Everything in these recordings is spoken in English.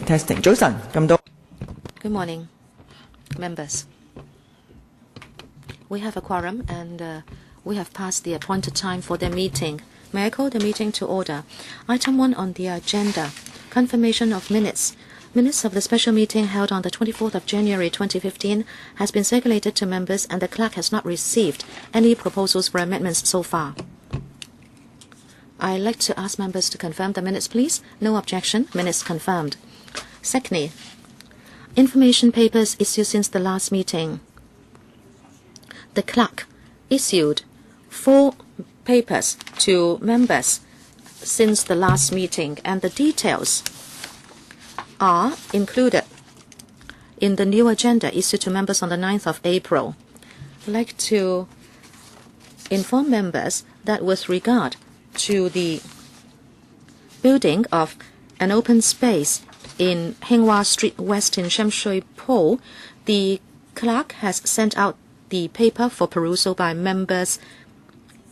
Testing. 早晨，咁多。 Good morning, members. We have a quorum and we have passed the appointed time for the meeting. May I call the meeting to order? Item 1 on the agenda, confirmation of minutes. Minutes of the special meeting held on the 24th of January 2015 has been circulated to members and the clerk has not received any proposals for amendments so far. I'd like to ask members to confirm the minutes, please. No objection. Minutes confirmed. Secondly, information papers issued since the last meeting. The clerk issued 4 papers to members since the last meeting, and the details are included in the new agenda issued to members on the 9th of April. I'd like to inform members that with regard to the building of an open space in Hinghua Street West in Sham Shui Po, the clerk has sent out the paper for perusal by members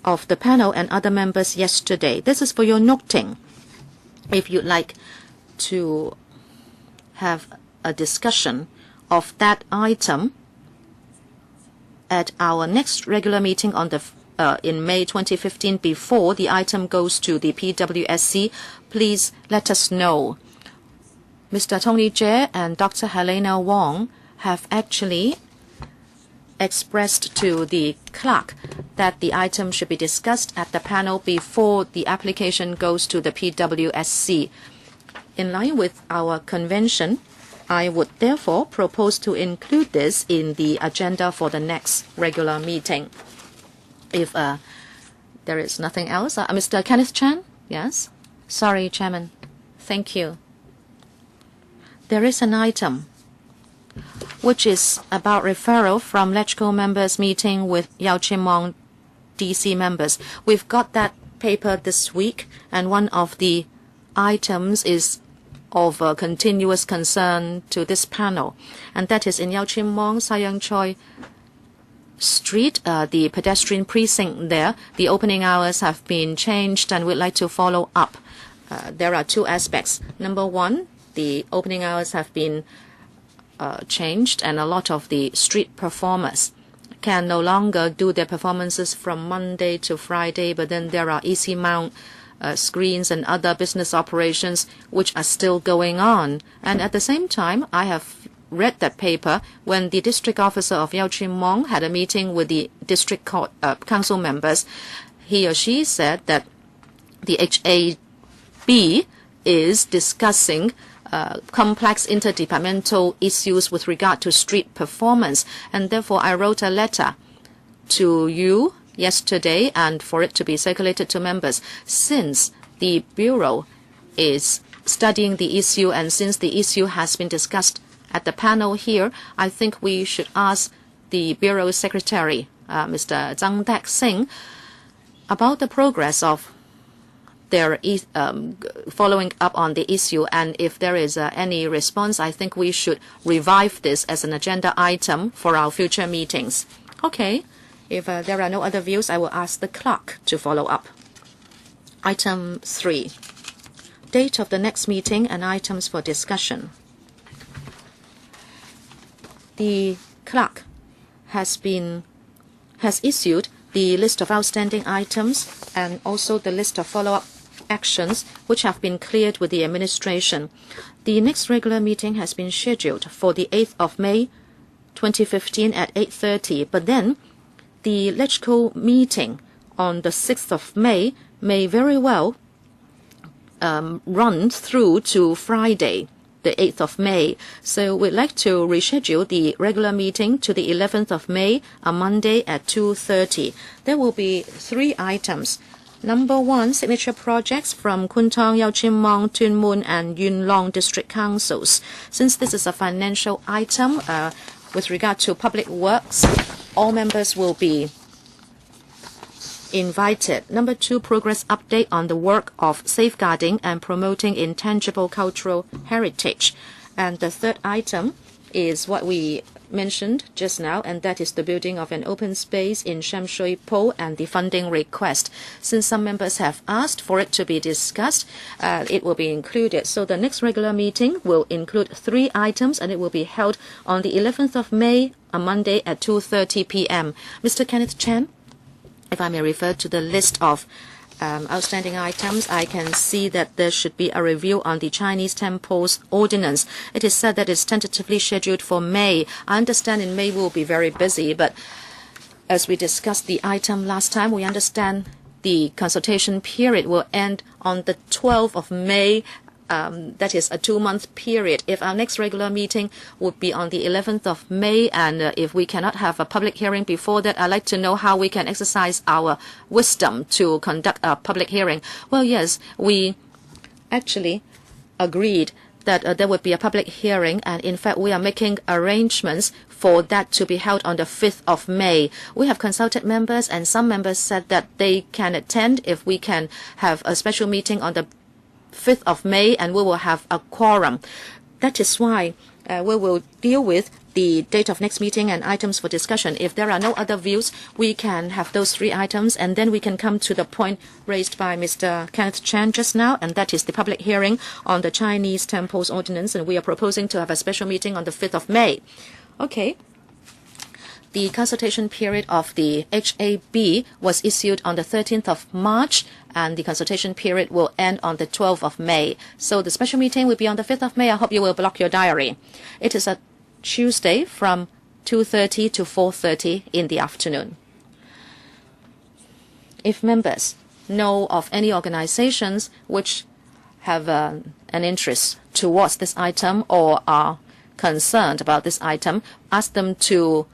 of the panel and other members yesterday. This is for your noting. If you'd like to have a discussion of that item at our next regular meeting on the in May 2015 before the item goes to the PWSC, please let us know. Mr. Tony Jie and Dr. Helena Wong have actually expressed to the clerk that the item should be discussed at the panel before the application goes to the PWSC. In line with our convention, I would therefore propose to include this in the agenda for the next regular meeting. If there is nothing else, Mr. Kenneth Chan? Yes? Sorry, Chairman. Thank you. There is an item which is about referral from LegCo Members meeting with Tsim Mong DC members. We've got that paper this week, and one of the items is of continuous concern to this panel, and that is in Tsim Mong Sayang Choi Street, the pedestrian precinct there. The opening hours have been changed and we'd like to follow up. There are 2 aspects. Number 1, the opening hours have been changed, and a lot of the street performers can no longer do their performances from Monday to Friday, but then there are easy mount screens and other business operations which are still going on. And at the same time, I have read that paper when the district officer of Tsim Mong had a meeting with the district council members. He or she said that the HAB is discussing complex interdepartmental issues with regard to street performance, and therefore I wrote a letter to you yesterday and for it to be circulated to members. Since the Bureau is studying the issue and since the issue has been discussed at the panel here, I think we should ask the Bureau Secretary, Mr. Zhang Dak Singh, about the progress of their following up on the issue, and if there is any response, I think we should revive this as an agenda item for our future meetings. Okay, if there are no other views, I will ask the clerk to follow up. Item 3, date of the next meeting and items for discussion. The clerk has issued the list of outstanding items and also the list of follow-up actions which have been cleared with the administration. The next regular meeting has been scheduled for the 8th of May 2015 at 8:30, but then the LegCo meeting on the 6th of May may very well run through to Friday, the 8th of May. So we'd like to reschedule the regular meeting to the 11th of May, a Monday at 2:30. There will be 3 items. Number 1, signature projects from Kwun Tong, Tsim Mong, Tuen Mun, and Yuen Long district councils. Since this is a financial item with regard to public works, all members will be invited. Number 2, progress update on the work of safeguarding and promoting intangible cultural heritage. And the 3rd item is what we mentioned just now, and that is the building of an open space in Sham Shui Po and the funding request. Since some members have asked for it to be discussed, it will be included. So the next regular meeting will include 3 items, and it will be held on the 11th of May, a Monday at 2:30 p.m. Mr. Kenneth Chan, if I may refer to the list of outstanding items, I can see that there should be a review on the Chinese temples ordinance. It is said that it's tentatively scheduled for May. I understand in May we'll be very busy, but as we discussed the item last time, we understand the consultation period will end on the 12th of May. That is a 2-month period. If our next regular meeting would be on the 11th of May, and if we cannot have a public hearing before that, I'd like to know how we can exercise our wisdom to conduct a public hearing. Well, yes, we actually agreed that there would be a public hearing, and in fact we are making arrangements for that to be held on the 5th of May. We have consulted members, and some members said that they can attend if we can have a special meeting on the 5th of May, and we will have a quorum. That is why we will deal with the date of next meeting and items for discussion. If there are no other views, we can have those 3 items, and then we can come to the point raised by Mr. Kenneth Chan just now, and that is the public hearing on the Chinese temples ordinance, and we are proposing to have a special meeting on the 5th of May. Okay. The consultation period of the HAB was issued on the 13th of March, and the consultation period will end on the 12th of May. So the special meeting will be on the 5th of May. I hope you will block your diary. It is a Tuesday from 2:30 to 4:30 in the afternoon. If members know of any organizations which have an interest towards this item or are concerned about this item, ask them to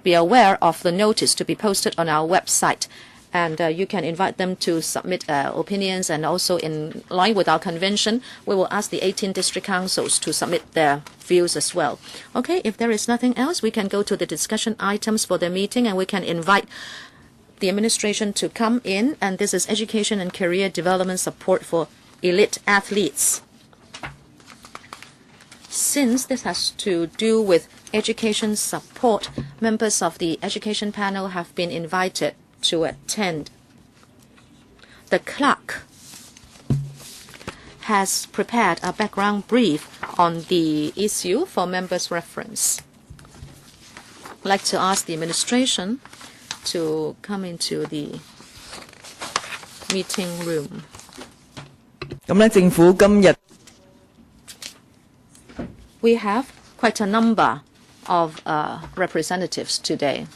be aware of the notice to be posted on our website, and you can invite them to submit opinions, and also in line with our convention, we will ask the 18 district councils to submit their views as well. Okay, if there is nothing else, we can go to the discussion items for the meeting, and we can invite the administration to come in, and this is education and career development support for elite athletes. Since this has to do with education support, members of the education panel have been invited to attend. The clerk has prepared a background brief on the issue for members' reference. I'd like to ask the administration to come into the meeting room. 咁咧，政府今日 We have quite a number of representatives today.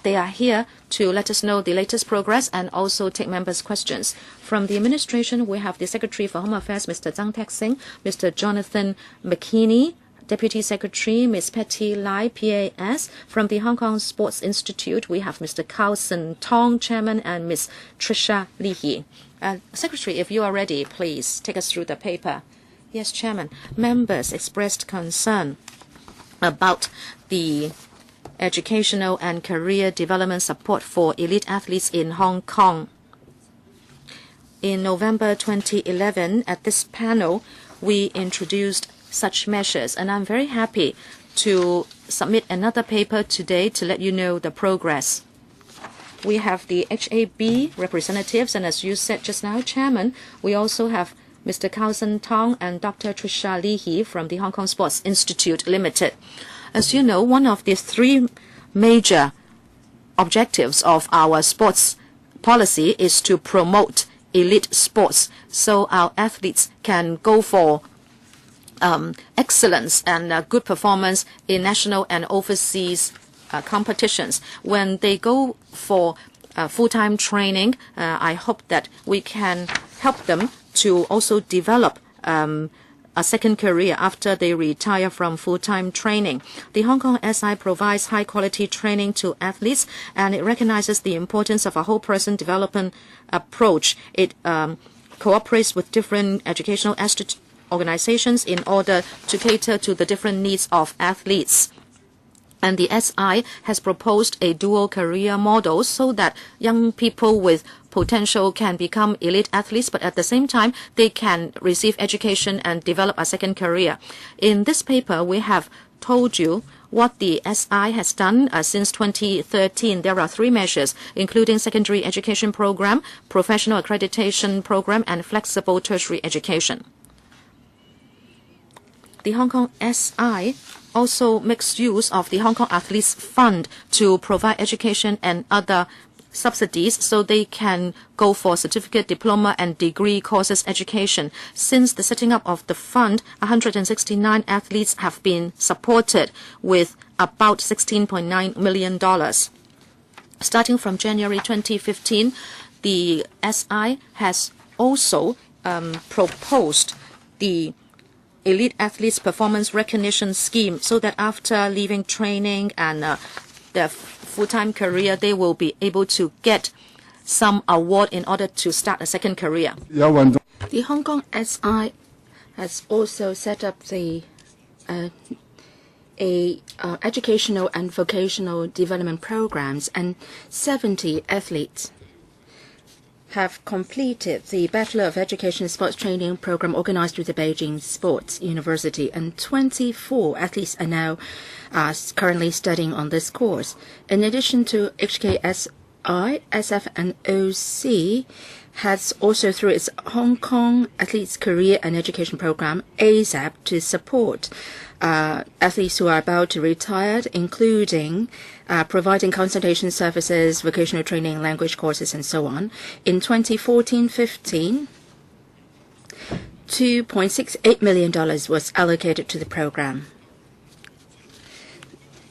They are here to let us know the latest progress and also take members' questions. From the administration, we have the Secretary for Home Affairs, Mr. Zhang Taxing, Mr. Jonathan McKinney, Deputy Secretary, Ms. Patty Lai, PAS. From the Hong Kong Sports Institute, we have Mr. Carlson Tong, Chairman, and Ms. Trisha Lee. Secretary, if you are ready, please take us through the paper. Yes, Chairman. Members expressed concern about the educational and career development support for elite athletes in Hong Kong. In November 2011, at this panel, we introduced such measures, and I'm very happy to submit another paper today to let you know the progress. We have the HAB representatives, and as you said just now, Chairman, we also have Mr. Carlson Tong and Dr. Trisha Lee from the Hong Kong Sports Institute Limited. As you know, one of the 3 major objectives of our sports policy is to promote elite sports, so our athletes can go for excellence and good performance in national and overseas competitions. When they go for full-time training, I hope that we can help them to also develop a second career after they retire from full-time training. The Hong Kong SI provides high-quality training to athletes, and it recognizes the importance of a whole-person development approach. It cooperates with different educational organizations in order to cater to the different needs of athletes. And the SI has proposed a dual career model so that young people with potential can become elite athletes, but at the same time, they can receive education and develop a second career. In this paper, we have told you what the SI has done since 2013. There are 3 measures, including secondary education program, professional accreditation program, and flexible tertiary education. The Hong Kong SI also makes use of the Hong Kong Athletes Fund to provide education and other subsidies so they can go for certificate, diploma, and degree courses education. Since the setting up of the fund, 169 athletes have been supported with about $16.9 million. Starting from January 2015, the SI has also proposed the Elite Athletes Performance Recognition Scheme so that after leaving training and their full-time career, they will be able to get some award in order to start a second career. The Hong Kong SI has also set up the educational and vocational development programs, and 70 athletes have completed the Bachelor of Education Sports Training program organized through the Beijing Sports University, and 24 athletes are now currently studying on this course. In addition to HKSI, SF and OC has also, through its Hong Kong Athletes Career and Education Program, ASAP, to support athletes who are about to retire, including providing consultation services, vocational training, language courses, and so on. In 2014-15, $2.68 million was allocated to the program.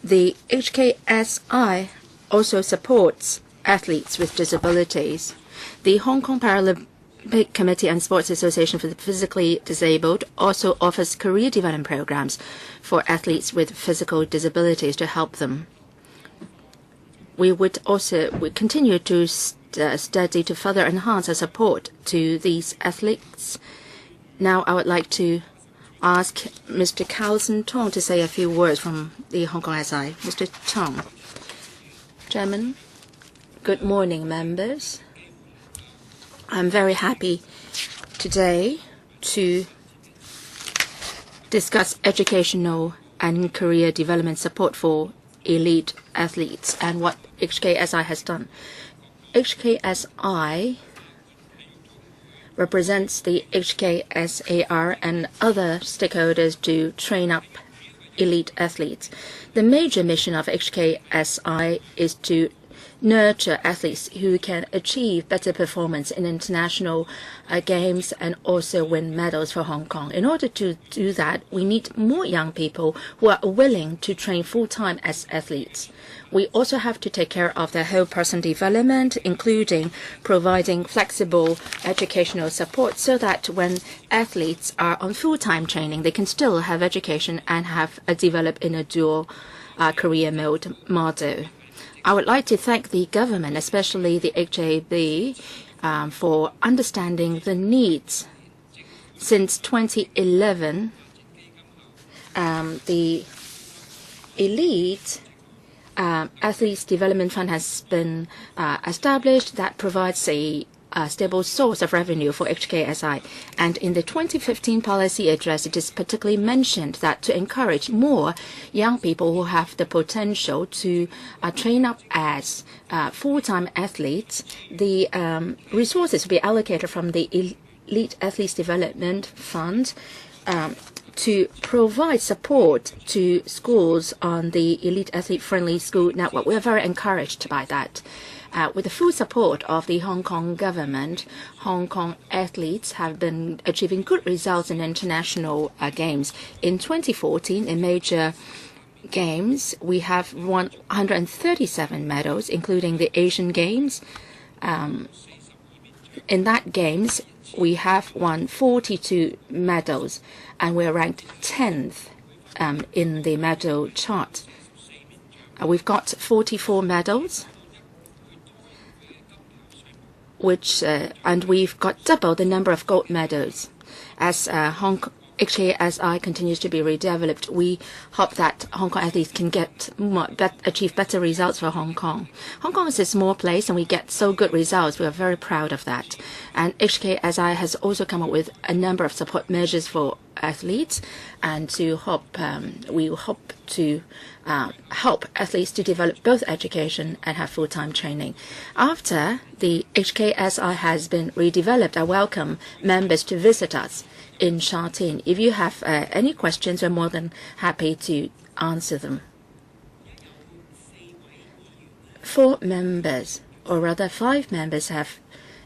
The HKSI also supports athletes with disabilities. The Hong Kong Paralympic Committee and Sports Association for the Physically Disabled also offers career development programs for athletes with physical disabilities to help them. We continue to study to further enhance our support to these athletes. Now I would like to ask Mr. Carlson Tong to say a few words from the Hong Kong SI. Mr. Tong. Chairman, good morning, members. I'm very happy today to discuss educational and career development support for elite athletes and what HKSI has done. HKSI represents the HKSAR and other stakeholders to train up elite athletes. The major mission of HKSI is to nurture athletes who can achieve better performance in international games and also win medals for Hong Kong. In order to do that, we need more young people who are willing to train full-time as athletes. We also have to take care of their whole person development, including providing flexible educational support so that when athletes are on full-time training, they can still have education and have developed in a dual career mode model. I would like to thank the government, especially the HAB, for understanding the needs. Since 2011, the Elite Athletes Development Fund has been established that provides a stable source of revenue for HKSI. And in the 2015 policy address, it is particularly mentioned that to encourage more young people who have the potential to train up as full-time athletes, the resources will be allocated from the Elite Athletes Development Fund to provide support to schools on the Elite Athlete Friendly School Network. We are very encouraged by that. With the full support of the Hong Kong government, Hong Kong athletes have been achieving good results in international games. In 2014, in major games, we have won 137 medals, including the Asian Games. In that games, we have won 42 medals, and we're ranked 10th in the medal chart. We've got 44 medals, and we've got double the number of gold medals. As HKSI continues to be redeveloped, we hope that Hong Kong athletes can achieve better results for Hong Kong. Hong Kong is a small place and we get so good results. We are very proud of that. And HKSI has also come up with a number of support measures for athletes, and we hope to help athletes to develop both education and have full-time training. After the HKSI has been redeveloped, I welcome members to visit us in Sha Tin. If you have any questions, we're more than happy to answer them. 4 members, or rather 5 members, have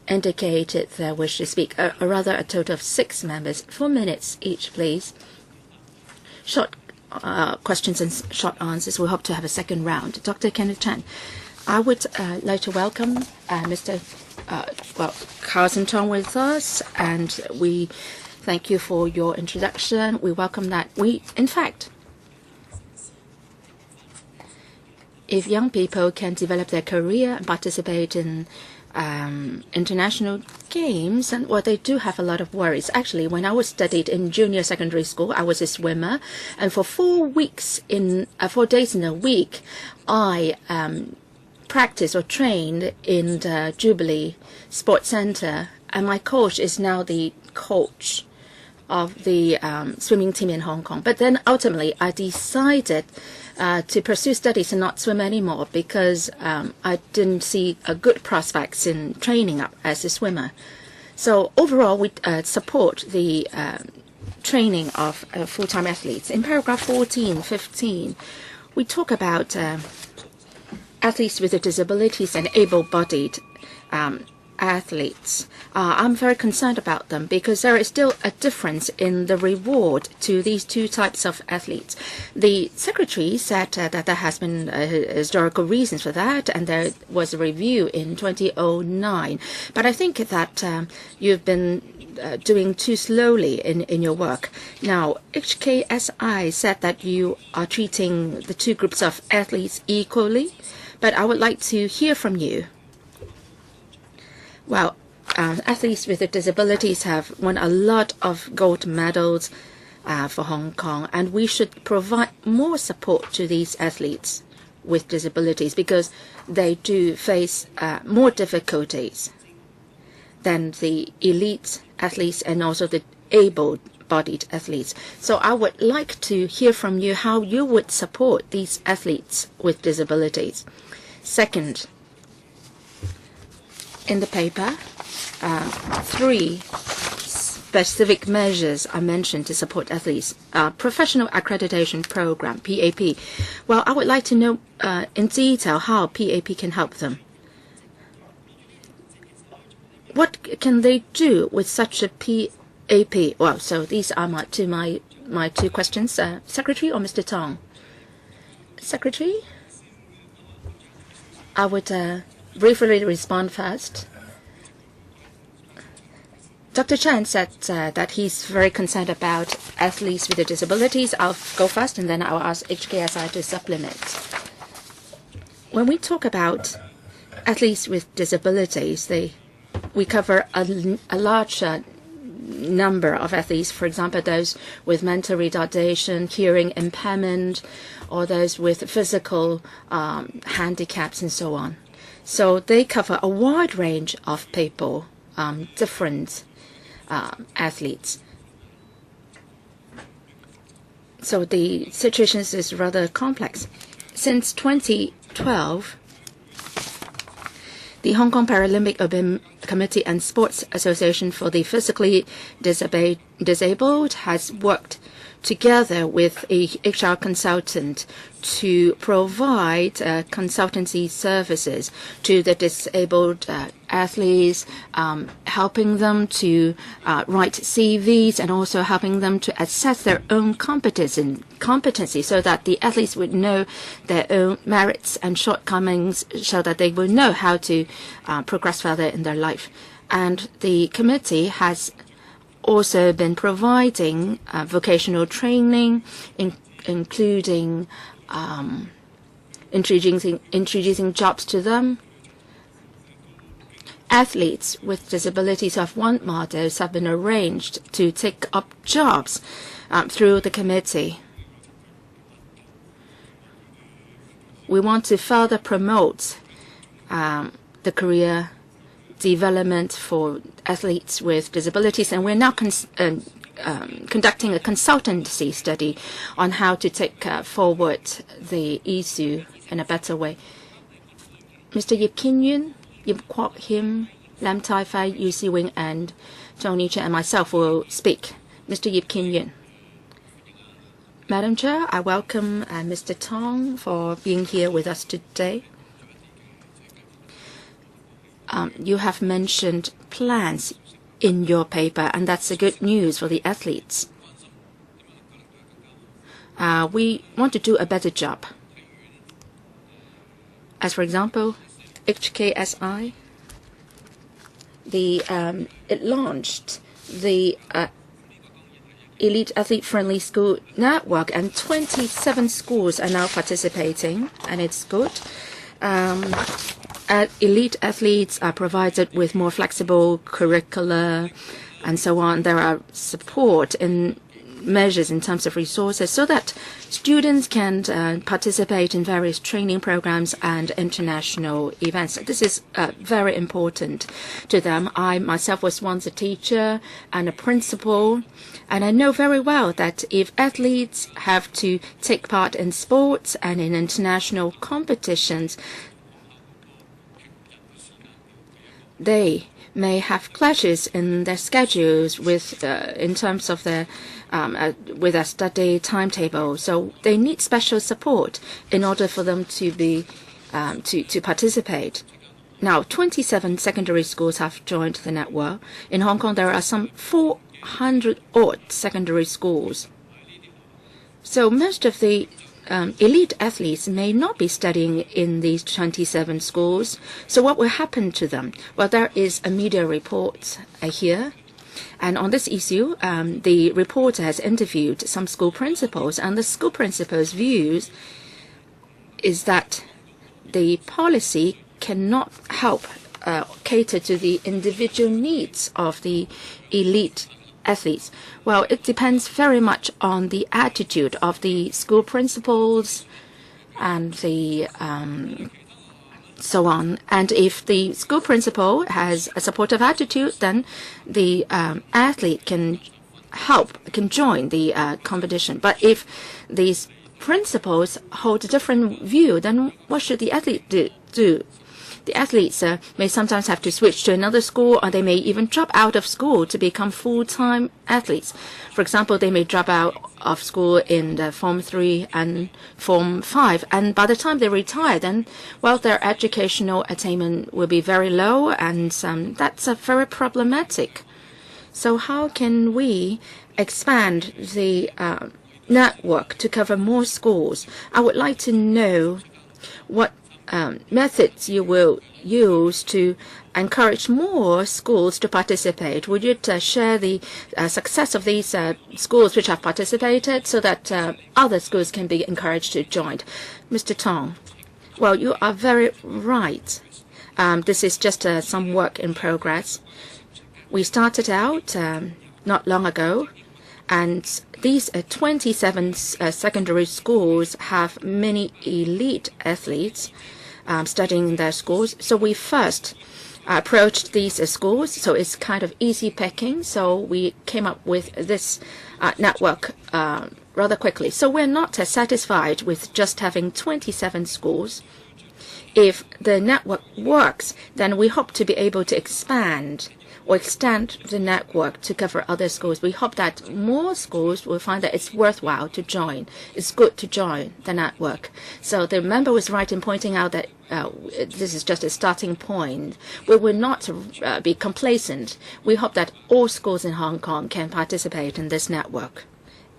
indicated their wish to speak, or rather a total of 6 members. 4 minutes each, please. Short questions and short answers. We hope to have a second round. Dr. Kenneth Chan, I would like to welcome Mr. Carson Tong with us, and we thank you for your introduction. We welcome that. In fact, if young people can develop their career and participate in international games, and they do have a lot of worries. Actually, when I was studied in junior secondary school, I was a swimmer, and for 4 days in a week, I practiced or trained in the Jubilee Sports Center, and my coach is now the coach of the swimming team in Hong Kong. But then ultimately, I decided to pursue studies and not swim anymore because I didn't see a good prospects in training up as a swimmer. So overall, we support the training of full-time athletes. In paragraph 14, 15, we talk about athletes with disabilities and able-bodied athletes. I'm very concerned about them because there is still a difference in the reward to these 2 types of athletes. The secretary said that there has been historical reasons for that, and there was a review in 2009. But I think that you've been doing too slowly in your work. Now, HKSI said that you are treating the 2 groups of athletes equally, but I would like to hear from you. Well, athletes with disabilities have won a lot of gold medals for Hong Kong, and we should provide more support to these athletes with disabilities because they do face more difficulties than the elite athletes and also the able-bodied athletes. So I would like to hear from you how you would support these athletes with disabilities. Second, in the paper, 3 specific measures are mentioned to support athletes. Professional Accreditation Program, PAP. Well, I would like to know in detail how PAP can help them. What can they do with such a PAP? Well, so these are my 2 questions. Secretary or Mr. Tong? Secretary? I would briefly respond first. Dr. Chan said that he's very concerned about athletes with disabilities. I'll go first and then I'll ask HKSI to supplement. When we talk about athletes with disabilities, we cover a large number of athletes, for example, those with mental retardation, hearing impairment, or those with physical handicaps and so on. So they cover a wide range of people, different athletes. So the situation is rather complex. Since 2012, the Hong Kong Paralympic Committee and Sports Association for the Physically Disabled has worked together with a HR consultant to provide consultancy services to the disabled athletes, helping them to write CVs and also helping them to assess their own competency so that the athletes would know their own merits and shortcomings so that they will know how to progress further in their life. And the committee has also been providing vocational training, including introducing jobs to them. athletes with disabilities who have won medals have been arranged to take up jobs through the committee. We want to further promote the career development for athletes with disabilities, and we're now conducting a consultancy study on how to take forward the issue in a better way. Mr. Yip Kin Yuen, Yip Kwok Him, Lam Tai Fai, Yu Si Wing, and Tony Chen and myself will speak. Mr. Yip Kin Yuen. Madam Chair, I welcome Mr. Tong for being here with us today. You have mentioned plans in your paper, and that's a good news for the athletes. We want to do a better job. As for example, HKSI, it launched the Elite Athlete Friendly School Network, and 27 schools are now participating, and it's good. Elite athletes are provided with more flexible curricula and so on. There are support in measures in terms of resources so that students can participate in various training programs and international events. This is very important to them. I myself was once a teacher and a principal, and I know very well that if athletes have to take part in sports and in international competitions, they may have clashes in their schedules with, in terms of their, with their study timetable. So they need special support in order for them to be, to participate. Now, 27 secondary schools have joined the network. In Hong Kong, there are some 400 odd secondary schools. So most of the elite athletes may not be studying in these 27 schools. So what will happen to them? Well, there is a media report here. And on this issue, the reporter has interviewed some school principals, and the school principals' views is that the policy cannot help cater to the individual needs of the elite athletes. Well, it depends very much on the attitude of the school principals and the so on. And if the school principal has a supportive attitude, then the athlete can join the competition. But if these principals hold a different view, then what should the athlete do? The athletes may sometimes have to switch to another school, or they may even drop out of school to become full-time athletes. For example, they may drop out of school in the Form 3 and Form 5, and by the time they retire, then, well, their educational attainment will be very low, and that's very problematic. So how can we expand the network to cover more schools? I would like to know what methods you will use to encourage more schools to participate. Would you share the success of these schools which have participated so that other schools can be encouraged to join? Mr. Tong, well, you are very right. This is just some work in progress. We started out not long ago, and these 27 secondary schools have many elite athletes studying in their schools. So we first approached these schools, so it's kind of easy picking. So we came up with this network rather quickly. So we're not satisfied with just having 27 schools. If the network works, then we hope to be able to expand or extend the network to cover other schools. We hope that more schools will find that it's worthwhile to join. It's good to join the network. So the member was right in pointing out that this is just a starting point. We will not be complacent. We hope that all schools in Hong Kong can participate in this network.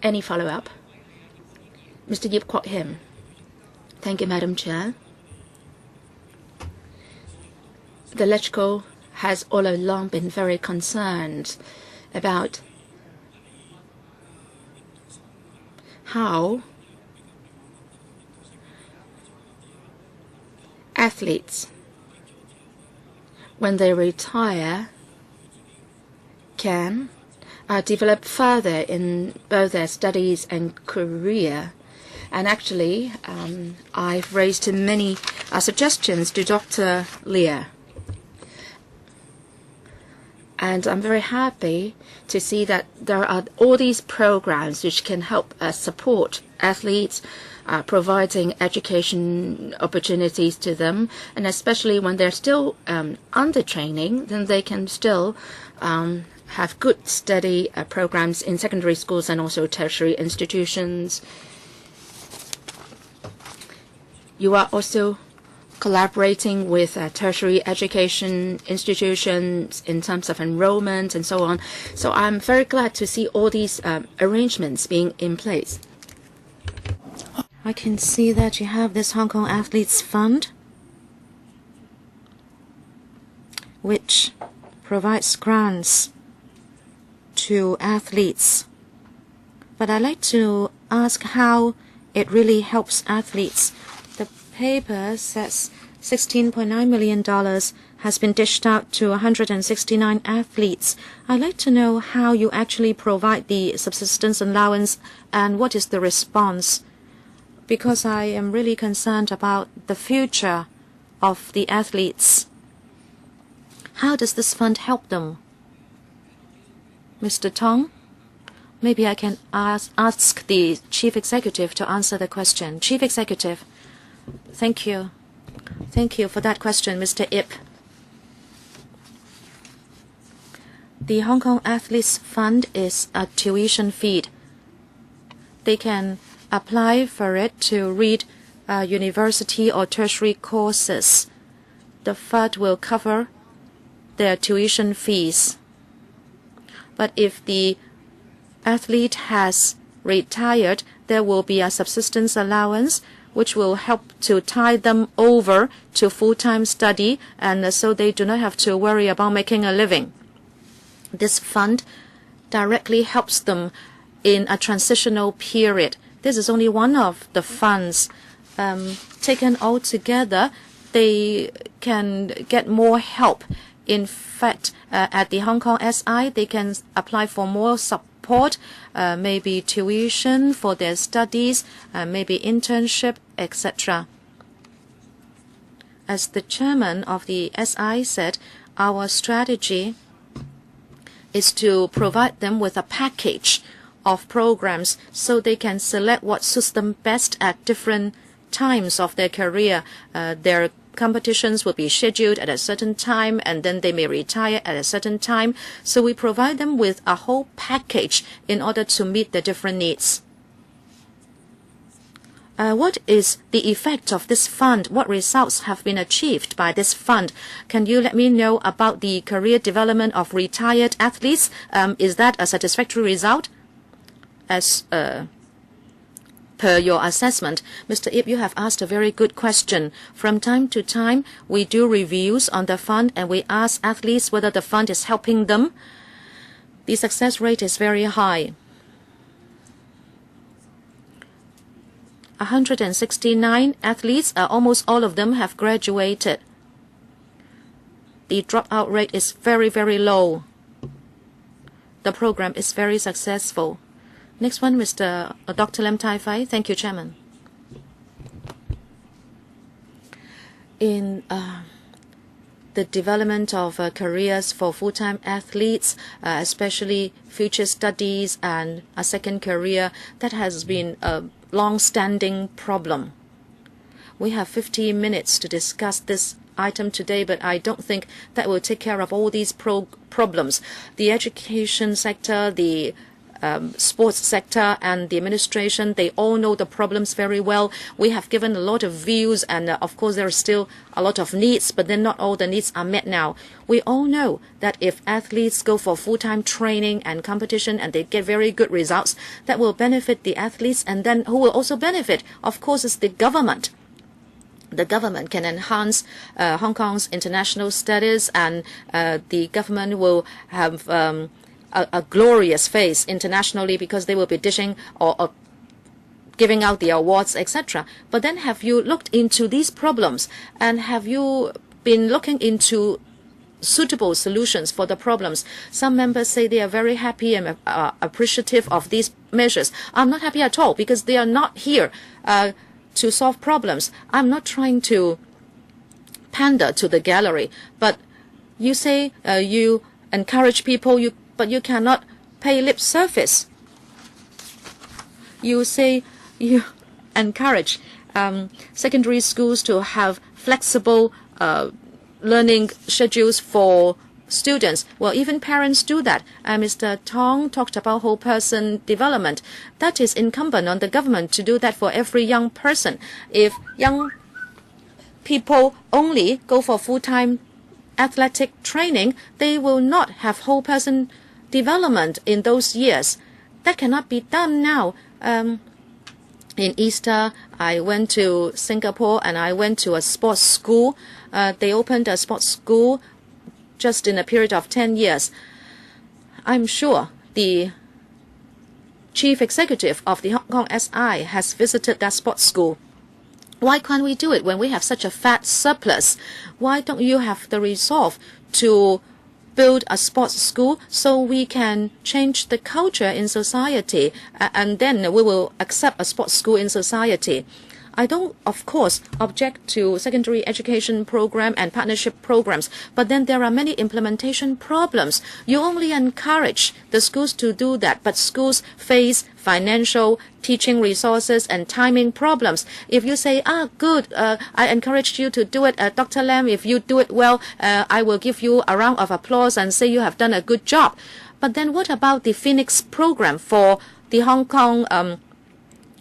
Any follow-up? Mr. Yip Kwok Him. Thank you, Madam Chair. The LegCo has all along been very concerned about how athletes when they retire, can develop further in both their studies and career. And actually, I've raised many suggestions to Dr. Leah. And I'm very happy to see that there are all these programs which can help support athletes, providing education opportunities to them, and especially when they're still under training, then they can still have good study programs in secondary schools and also tertiary institutions. You are also collaborating with tertiary education institutions in terms of enrollment and so on. So I'm very glad to see all these arrangements being in place. I can see that you have this Hong Kong Athletes Fund, which provides grants to athletes. But I'd like to ask how it really helps athletes. The paper says $16.9 million has been dished out to 169 athletes. I'd like to know how you actually provide the subsistence allowance and what is the response, because I am really concerned about the future of the athletes. How does this fund help them? Mr. Tong, maybe I can ask the Chief Executive to answer the question. Chief Executive, thank you. Thank you for that question, Mr. Ip. The Hong Kong Athletes Fund is a tuition fee. They can apply for it to read university or tertiary courses. The fund will cover their tuition fees. But if the athlete has retired, there will be a subsistence allowance which will help to tide them over to full-time study, and so they do not have to worry about making a living. This fund directly helps them in a transitional period. This is only one of the funds. Taken all together, they can get more help. In fact, at the Hong Kong SI, they can apply for more support, maybe tuition for their studies, maybe internship, etc. As the chairman of the SI said, our strategy is to provide them with a package of programs so they can select what suits them best at different times of their career. Their competitions will be scheduled at a certain time, and then they may retire at a certain time. So we provide them with a whole package in order to meet the different needs. What is the effect of this fund? What results have been achieved by this fund? Can you let me know about the career development of retired athletes? Is that a satisfactory result? As per your assessment, Mr. Ip, you have asked a very good question. From time to time, we do reviews on the fund and we ask athletes whether the fund is helping them. The success rate is very high. 169 athletes, almost all of them have graduated. The dropout rate is very, very low. The program is very successful. Next one, Dr. Lam Tai Fai. Thank you, Chairman. In the development of careers for full-time athletes, especially future studies and a second career, that has been a long-standing problem. We have 15 minutes to discuss this item today, but I don't think that will take care of all these problems. The education sector, the sports sector and the administration, they all know the problems very well. We have given a lot of views, and of course there are still a lot of needs, but then not all the needs are met now. We all know that if athletes go for full-time training and competition and they get very good results, that will benefit the athletes, and then who will also benefit, of course, is the government. The government can enhance Hong Kong's international status, and the government will have a glorious face internationally because they will be dishing or giving out the awards, etc. But then have you looked into these problems, and have you been looking into suitable solutions for the problems. Some members say they are very happy and appreciative of these measures. I'm not happy at all because they are not here to solve problems. I'm not trying to pander to the gallery, but you say you encourage people, but you cannot pay lip service. You say you encourage secondary schools to have flexible learning schedules for students. Well, even parents do that. Mr. Tong talked about whole person development. That is incumbent on the government to do that for every young person. If young people only go for full-time athletic training, they will not have whole person development in those years. That cannot be done now. In Easter, I went to Singapore and I went to a sports school. They opened a sports school just in a period of 10 years. I'm sure the chief executive of the Hong Kong SI has visited that sports school. Why can't we do it when we have such a fat surplus? Why don't you have the resolve to build a sports school so we can change the culture in society, and then we will accept a sports school in society? I don't, of course, object to secondary education program and partnership programs, but then there are many implementation problems. You only encourage the schools to do that, but schools face financial, teaching resources, and timing problems. If you say, good, I encourage you to do it, Dr. Lam, if you do it well, I will give you a round of applause and say you have done a good job. But then what about the Phoenix program for the Hong Kong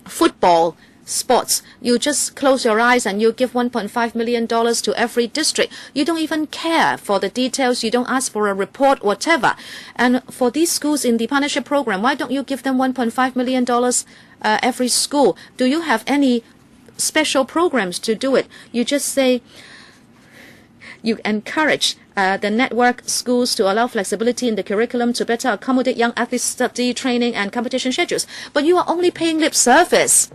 football sports? You just close your eyes and you give $1.5 million to every district. You don't even care for the details. You don't ask for a report, whatever. And for these schools in the partnership program, why don't you give them $1.5 million every school? Do you have any special programs to do it? You just say you encourage the network schools to allow flexibility in the curriculum to better accommodate young athletes' study, training, and competition schedules. But you are only paying lip service.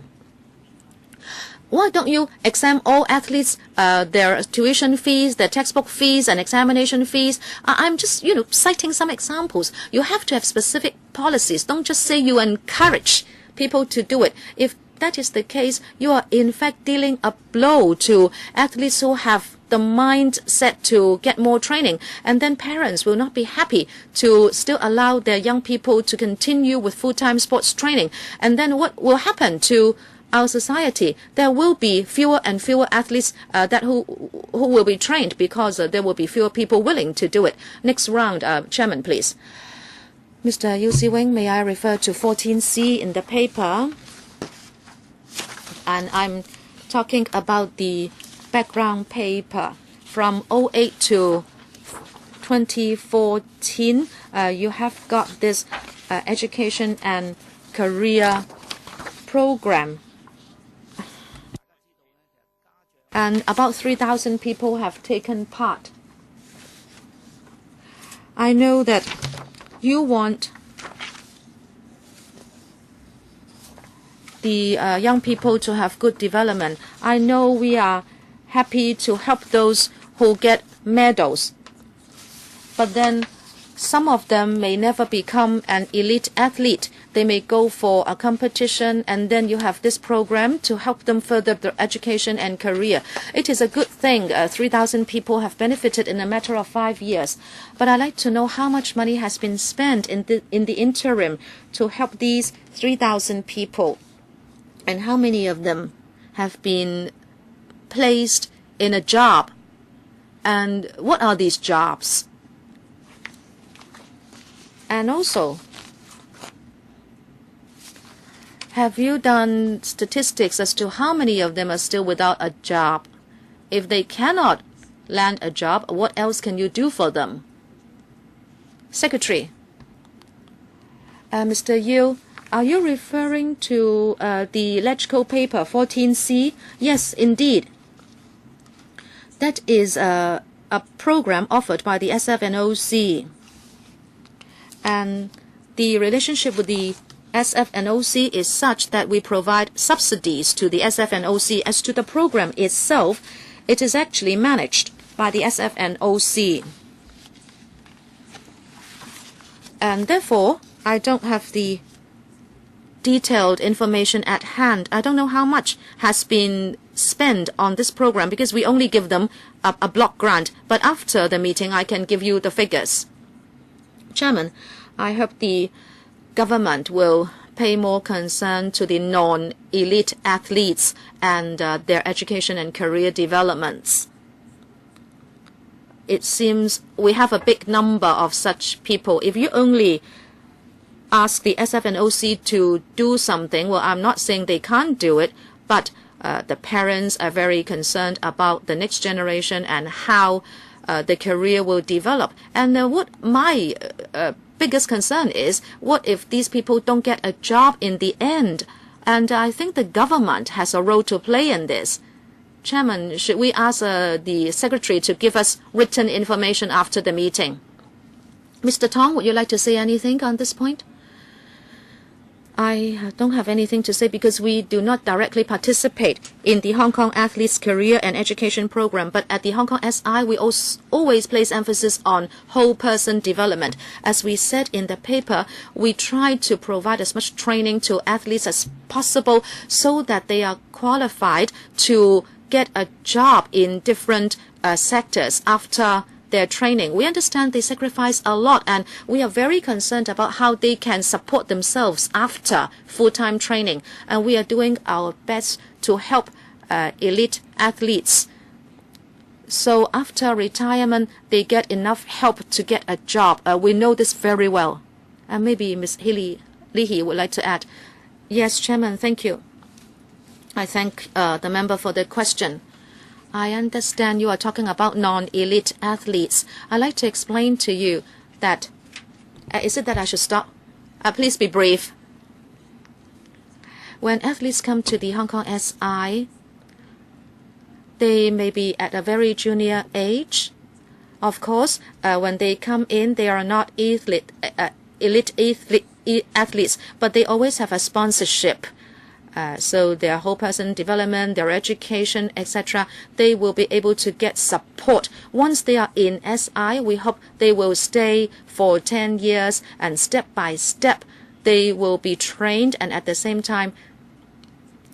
Why don't you exempt all athletes, their tuition fees, their textbook fees, and examination fees? I'm just, citing some examples. You have to have specific policies. Don't just say you encourage people to do it. If that is the case, you are in fact dealing a blow to athletes who have the mindset to get more training. And then parents will not be happy to still allow their young people to continue with full-time sports training. And then what will happen to our society? There will be fewer and fewer athletes who will be trained because there will be fewer people willing to do it. Next round, Chairman, please. Mr. Yu Si-wing, may I refer to 14C in the paper? And I'm talking about the background paper from 08 to 2014. You have got this education and career program. And about 3,000 people have taken part. I know that you want the young people to have good development. I know we are happy to help those who get medals. But then some of them may never become an elite athlete. They may go for a competition, and then you have this program to help them further their education and career. It is a good thing. 3,000 people have benefited in a matter of 5 years. But I'd like to know how much money has been spent in the interim to help these 3,000 people, and how many of them have been placed in a job. And what are these jobs? And also, have you done statistics as to how many of them are still without a job? If they cannot land a job, what else can you do for them? Secretary, Mr. Yu, are you referring to the LegCo paper 14C? Yes, indeed. That is a program offered by the SF&OC. And the relationship with the SF&OC is such that we provide subsidies to the SF&OC. As to the program itself, it is actually managed by the SF&OC. And therefore, I don't have the detailed information at hand. I don't know how much has been spent on this program because we only give them a block grant. But after the meeting, I can give you the figures. Chairman, I hope the government will pay more concern to the non-elite athletes and their education and career developments. It seems we have a big number of such people. If you only ask the SF and OC to do something, well, I'm not saying they can't do it, but the parents are very concerned about the next generation and how the career will develop. And what my biggest concern is, what if these people don't get a job in the end? And I think the government has a role to play in this. Chairman, should we ask the Secretary to give us written information after the meeting? Mr. Tong, would you like to say anything on this point? I don't have anything to say because we do not directly participate in the Hong Kong Athletes Career and Education Program. But at the Hong Kong SI, we always place emphasis on whole person development. As we said in the paper, we try to provide as much training to athletes as possible so that they are qualified to get a job in different sectors after their training. We understand they sacrifice a lot, and we are very concerned about how they can support themselves after full-time training. And we are doing our best to help elite athletes. So after retirement, they get enough help to get a job. We know this very well. And maybe Ms. Leahy would like to add. Yes, Chairman, thank you. I thank the member for the question. I understand you are talking about non-elite athletes. I'd like to explain to you that, is it that I should stop? Please be brief. When athletes come to the Hong Kong SI, they may be at a very junior age. Of course, when they come in, they are not elite athletes, but they always have a sponsorship. So their whole person development, their education, etc., they will be able to get support. Once they are in SI, we hope they will stay for 10 years, and step by step they will be trained, and at the same time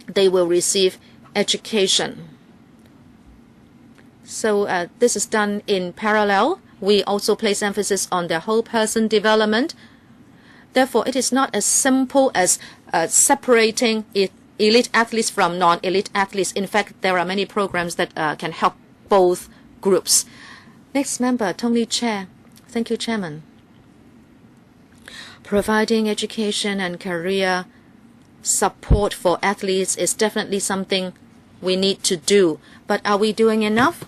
they will receive education. So this is done in parallel. We also place emphasis on their whole person development. Therefore, it is not as simple as separating elite athletes from non-elite athletes. In fact, there are many programs that can help both groups. Next member, Tony Chair. Thank you, Chairman. Providing education and career support for athletes is definitely something we need to do. But are we doing enough?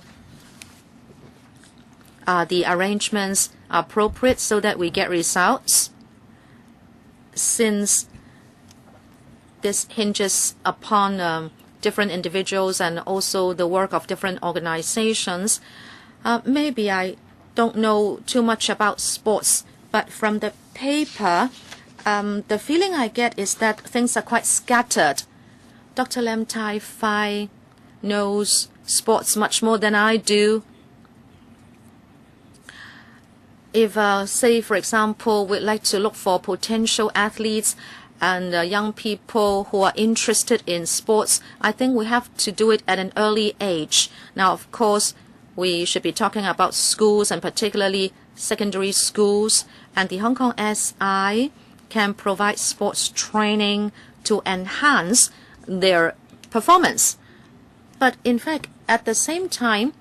Are the arrangements appropriate so that we get results? Since this hinges upon different individuals and also the work of different organizations, maybe I don't know too much about sports, but from the paper, the feeling I get is that things are quite scattered. Dr. Lam Tai Fai knows sports much more than I do. If, say, for example, we'd like to look for potential athletes and young people who are interested in sports, I think we have to do it at an early age. Now, of course, we should be talking about schools and particularly secondary schools. And the Hong Kong SI can provide sports training to enhance their performance. But in fact, at the same time,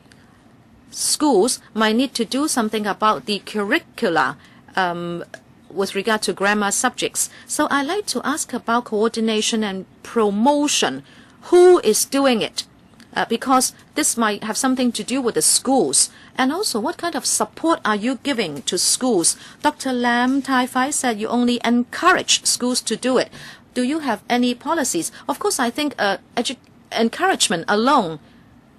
schools might need to do something about the curricula with regard to grammar subjects. So I'd like to ask about coordination and promotion. Who is doing it? Because this might have something to do with the schools. And also, what kind of support are you giving to schools? Dr. Lam Tai Fai said you only encourage schools to do it. Do you have any policies? Of course, I think encouragement alone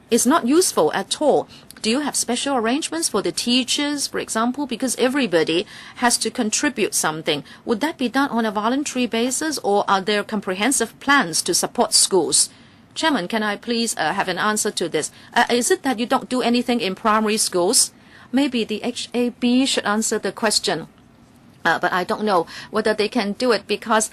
is not useful at all. Do you have special arrangements for the teachers, for example, because everybody has to contribute something? Would that be done on a voluntary basis, or are there comprehensive plans to support schools? Chairman, can I please have an answer to this? Is it that you don't do anything in primary schools? Maybe the HAB should answer the question. But I don't know whether they can do it because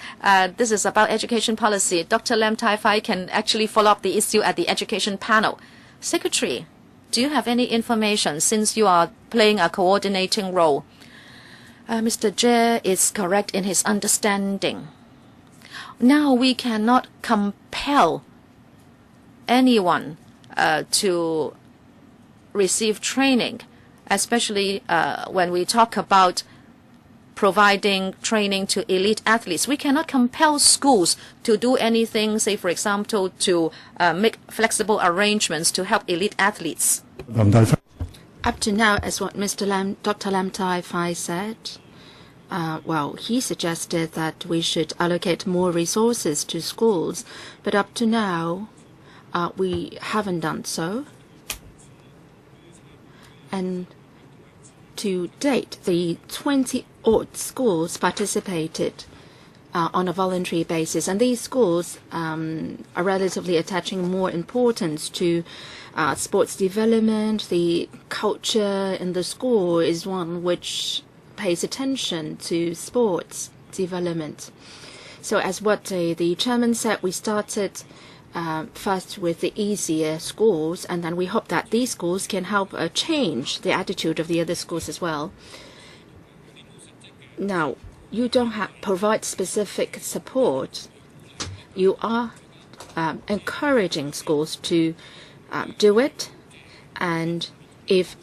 this is about education policy. Dr. Lam Tai Fai can actually follow up the issue at the education panel. Secretary, do you have any information since you are playing a coordinating role? Mr. Jie is correct in his understanding. Now we cannot compel anyone to receive training, especially when we talk about providing training to elite athletes. We cannot compel schools to do anything, say, for example, to make flexible arrangements to help elite athletes. Up to now, as what Dr. Lam Tai Fai said, he suggested that we should allocate more resources to schools, but up to now, we haven't done so. And to date, the 20-odd schools participated on a voluntary basis, and these schools are relatively attaching more importance to sports development. The culture in the school is one which pays attention to sports development. So as what the chairman said, we started first with the easier schools, and then we hope that these schools can help change the attitude of the other schools as well. Now, you don't provide specific support. You are encouraging schools to do it, and if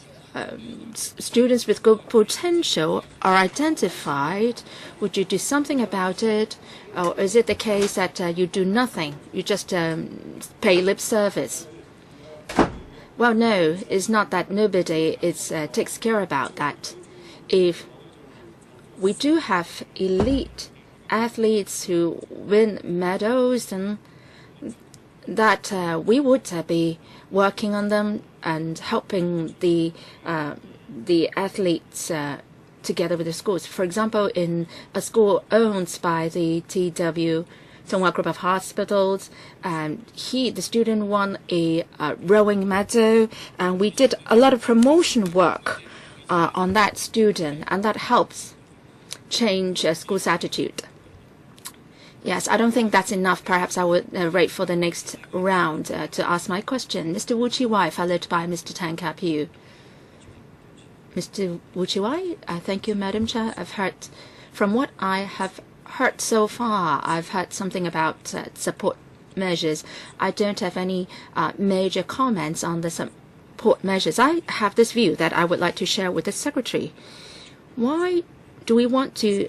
students with good potential are identified, would you do something about it? Or is it the case that you do nothing? You just pay lip service? Well, no, it's not that nobody takes care about that. If we do have elite athletes who win medals, then that we would be working on them and helping the athletes together with the schools. For example, in a school owned by the TW Songhua Group of Hospitals, the student won a rowing medal, and we did a lot of promotion work on that student, and that helps change a school's attitude. Yes, I don't think that's enough. Perhaps I would wait for the next round to ask my question. Mr. Wu Chi-wai, followed by Mr. Tan Kap-yu. Mr. Wu Chi-wai, thank you, Madam Chair. From what I have heard so far, I've heard something about support measures. I don't have any major comments on the support measures. I have this view that I would like to share with the Secretary. Why do we want to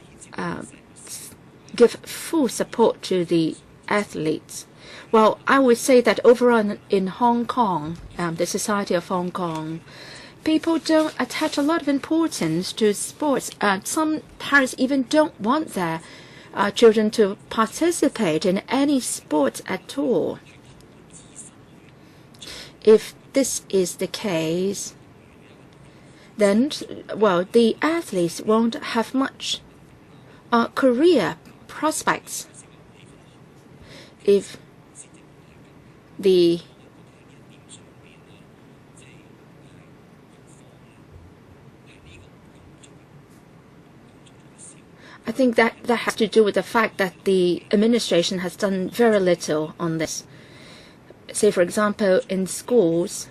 give full support to the athletes? Well, I would say that overall in Hong Kong, the society of Hong Kong, people don't attach a lot of importance to sports. Some parents even don't want their children to participate in any sports at all. If this is the case, then, the athletes won't have much career prospects. If I think that has to do with the fact that the administration has done very little on this. Say, for example, in schools,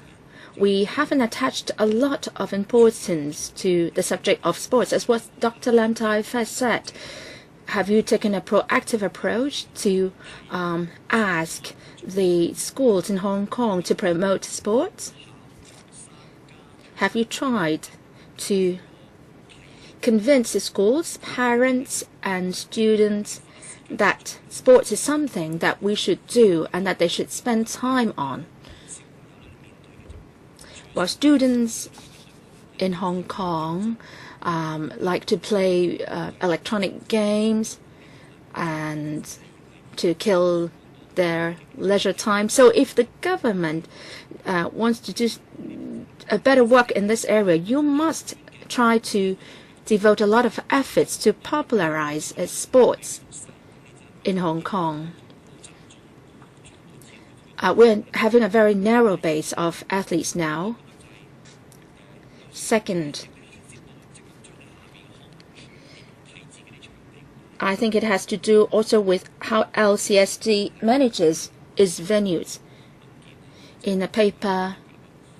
we haven't attached a lot of importance to the subject of sports. As what Dr. Lam Tai Fai said, have you taken a proactive approach to ask the schools in Hong Kong to promote sports? Have you tried to convince the schools, parents, and students that sports is something that we should do and that they should spend time on? Well, students in Hong Kong like to play electronic games and to kill their leisure time. So if the government wants to do a better work in this area, you must try to devote a lot of efforts to popularize sports in Hong Kong. We're having a very narrow base of athletes now. Second, I think it has to do also with how LCSD manages its venues. In a paper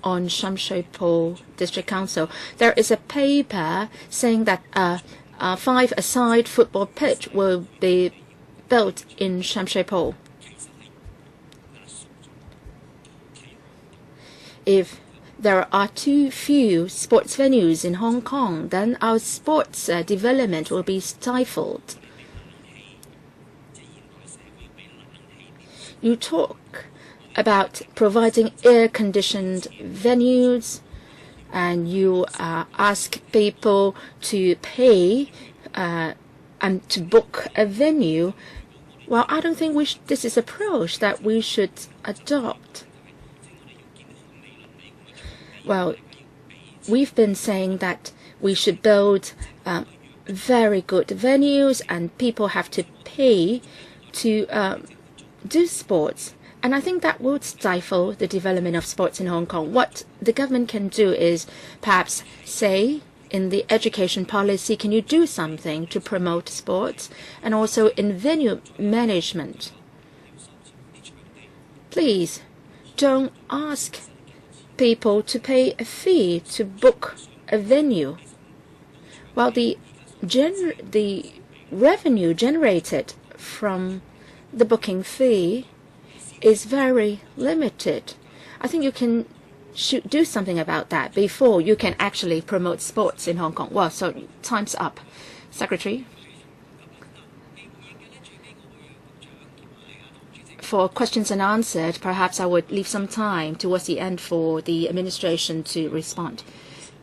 on Sham Shui Po District Council, there is a paper saying that a 5-a-side football pitch will be built in Sham Shui Po. If there are too few sports venues in Hong Kong, then our sports development will be stifled. You talk about providing air-conditioned venues, and you ask people to pay and to book a venue. Well, I don't think this is an approach that we should adopt. Well, we've been saying that we should build very good venues, and people have to pay to do sports. And I think that would stifle the development of sports in Hong Kong. What the government can do is perhaps say in the education policy, can you do something to promote sports? And also in venue management, please don't ask people to pay a fee to book a venue. While the revenue generated from the booking fee is very limited. I think you can do something about that before you can actually promote sports in Hong Kong. Well, so time's up. Secretary? For questions and answers, perhaps I would leave some time towards the end for the administration to respond.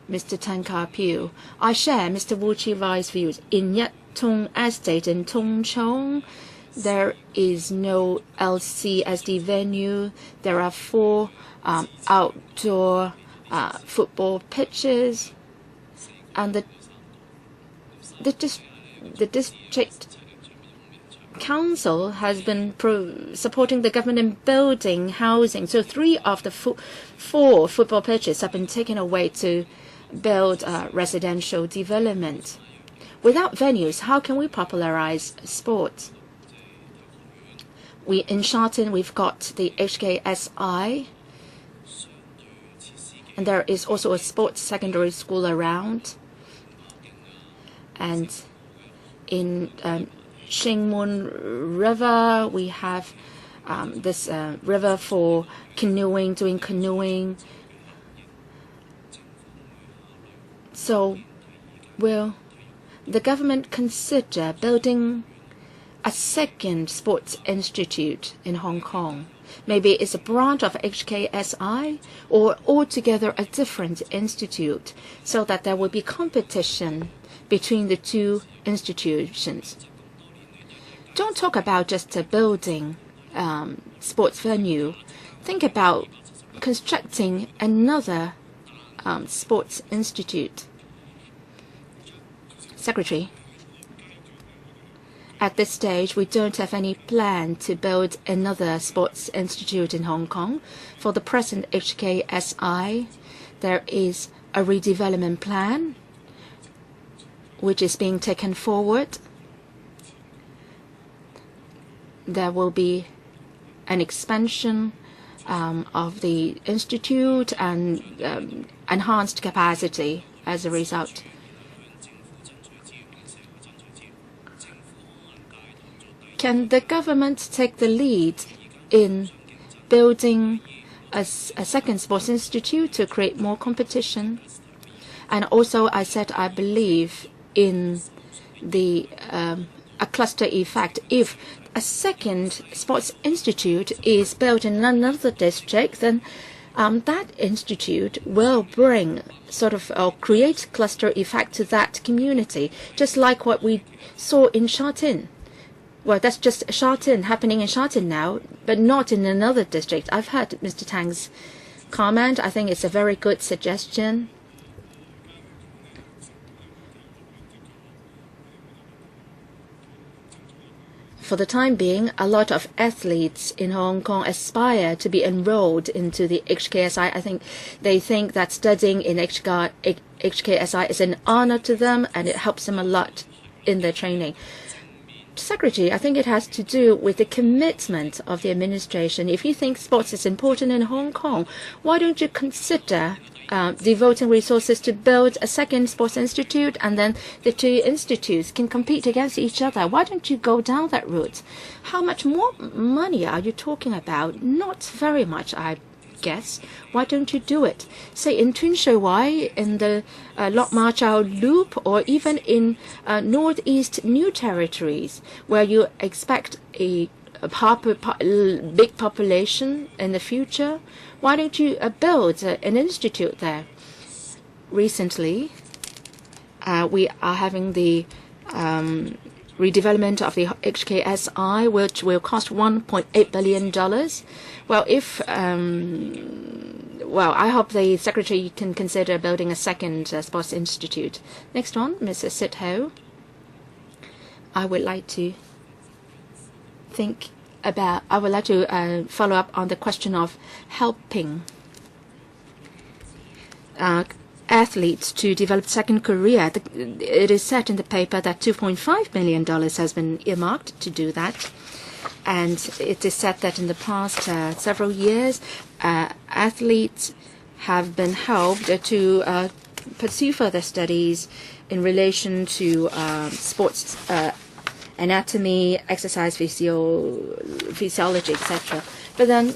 Mr. Tan Ka Piu, I share Mr. Wu Chi Wai's views. In Yat Tung Estate in Tung Chung, there is no LCSD venue. There are 4 outdoor football pitches, and the district council has been supporting the government in building housing. So 3 of the 4 football pitches have been taken away to build residential development. Without venues, how can we popularize sports? In Sharton, we've got the HKSI, and there is also a sports secondary school around. And in Shingmun River, we have this river for canoeing, doing canoeing. So will the government consider building a second sports institute in Hong Kong? Maybe it's a branch of HKSI, or altogether a different institute, so that there will be competition between the 2 institutions. Don't talk about just a building sports venue. Think about constructing another sports institute. Secretary? At this stage, we don't have any plan to build another sports institute in Hong Kong. For the present HKSI, there is a redevelopment plan which is being taken forward. There will be an expansion of the institute and enhanced capacity as a result. Can the government take the lead in building a second sports institute to create more competition? And also, I said I believe in the a cluster effect. If a second sports institute is built in another district, then that institute will bring create cluster effect to that community, just like what we saw in Sharton. Well, that's just Sharton, happening in Sharton now, but not in another district. I've heard Mr. Tang's comment. I think it's a very good suggestion. For the time being, a lot of athletes in Hong Kong aspire to be enrolled into the HKSI. I think they think that studying in HKSI is an honor to them, and it helps them a lot in their training. Secretary, I think it has to do with the commitment of the administration. If you think sports is important in Hong Kong, why don't you consider devoting resources to build a second sports institute, and then the two institutes can compete against each other? Why don't you go down that route? How much more money are you talking about? Not very much, I guess. Why don't you do it? Say in Tuen Shui Wai, in the Lok Ma Chau Loop, or even in Northeast New Territories, where you expect a big population in the future. Why don't you build an institute there? Recently, we are having the redevelopment of the HKSI, which will cost $1.8 billion. Well, I hope the Secretary can consider building a second sports institute. Next one, Mrs. Sit Ho. I would like to follow up on the question of helping athletes to develop second career. It is said in the paper that $2.5 million has been earmarked to do that. And it is said that in the past several years, athletes have been helped to pursue further studies in relation to sports anatomy, exercise physiology, etc. But then,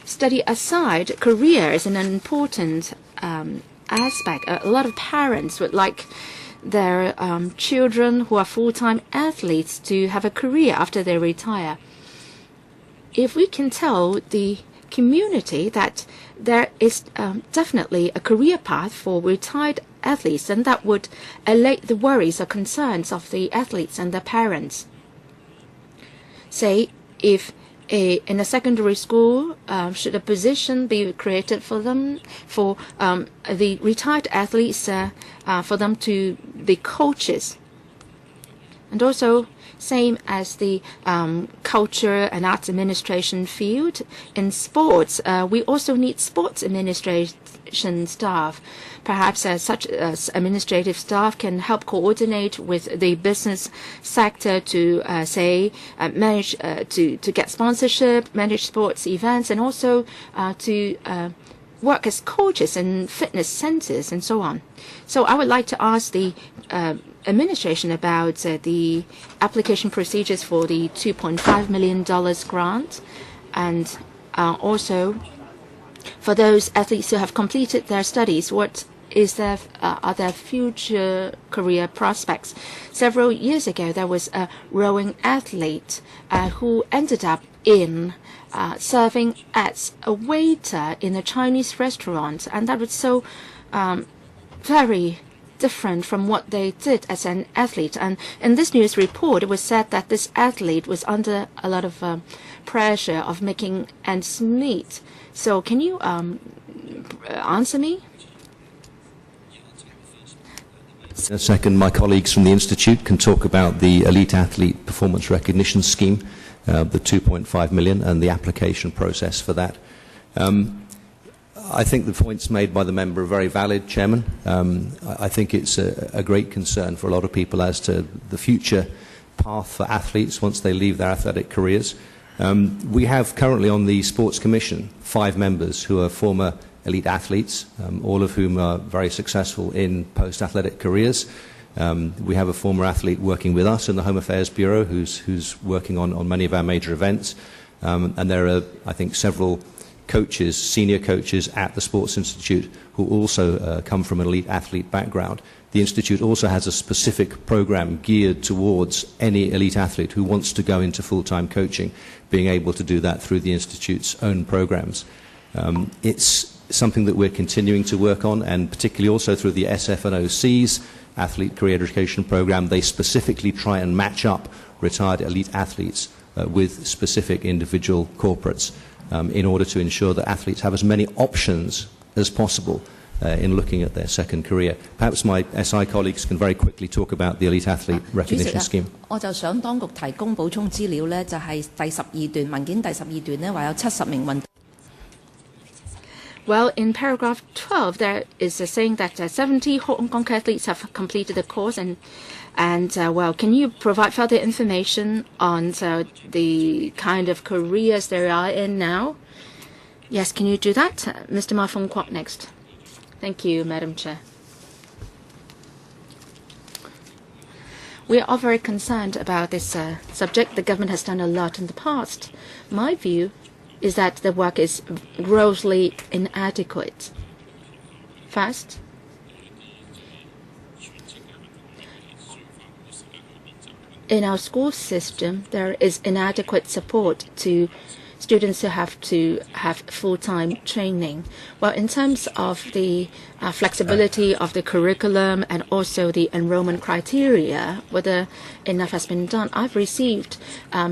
study aside, career is an important aspect. A lot of parents would like their children who are full-time athletes to have a career after they retire. If we can tell the community that there is definitely a career path for retired athletes, then that would allay the worries or concerns of the athletes and their parents. Say, if in a secondary school, should a position be created for them, for the retired athletes, for them to be coaches? And also, same as the culture and arts administration field, in sports, we also need sports administration staff. Perhaps such administrative staff can help coordinate with the business sector to, manage, to get sponsorship, manage sports events, and also to work as coaches in fitness centers and so on. So I would like to ask the administration about the application procedures for the $2.5 million grant, and also for those athletes who have completed their studies, what is their are their future career prospects? Several years ago, there was a rowing athlete who ended up in serving as a waiter in a Chinese restaurant, and that was so very different from what they did as an athlete. And in this news report, it was said that this athlete was under a lot of pressure of making ends meet. So can you answer me? In a second, my colleagues from the Institute can talk about the Elite Athlete Performance Recognition Scheme, the $2.5 million, and the application process for that. I think the points made by the member are very valid, Chairman. I think it's a great concern for a lot of people as to the future path for athletes once they leave their athletic careers. We have currently on the Sports Commission 5 members who are former elite athletes, all of whom are very successful in post-athletic careers. We have a former athlete working with us in the Home Affairs Bureau who's working on many of our major events. And there are, I think, several coaches, senior coaches at the Sports Institute who also come from an elite athlete background. The Institute also has a specific program geared towards any elite athlete who wants to go into full-time coaching, being able to do that through the Institute's own programs. It's something that we're continuing to work on, and particularly also through the SFNOC's Athlete Career Education Program. They specifically try and match up retired elite athletes with specific individual corporates in order to ensure that athletes have as many options as possible in looking at their second career. Perhaps my SI colleagues can very quickly talk about the Elite Athlete Recognition Scheme. 我就想當局提供補充資料呢，就係第12段文件第12段呢，話有70名運。 Well, in paragraph 12, there is a saying that 70 Hong Kong athletes have completed the course, and And, well, can you provide further information on the kind of careers they are in now? Yes, can you do that? Mr. Ma Fong Kwok next. Thank you, Madam Chair. We are all very concerned about this subject. The government has done a lot in the past. My view is that the work is grossly inadequate. First, in our school system, there is inadequate support to students who have to have full-time training. Well, in terms of the flexibility of the curriculum and also the enrollment criteria, whether enough has been done, I've received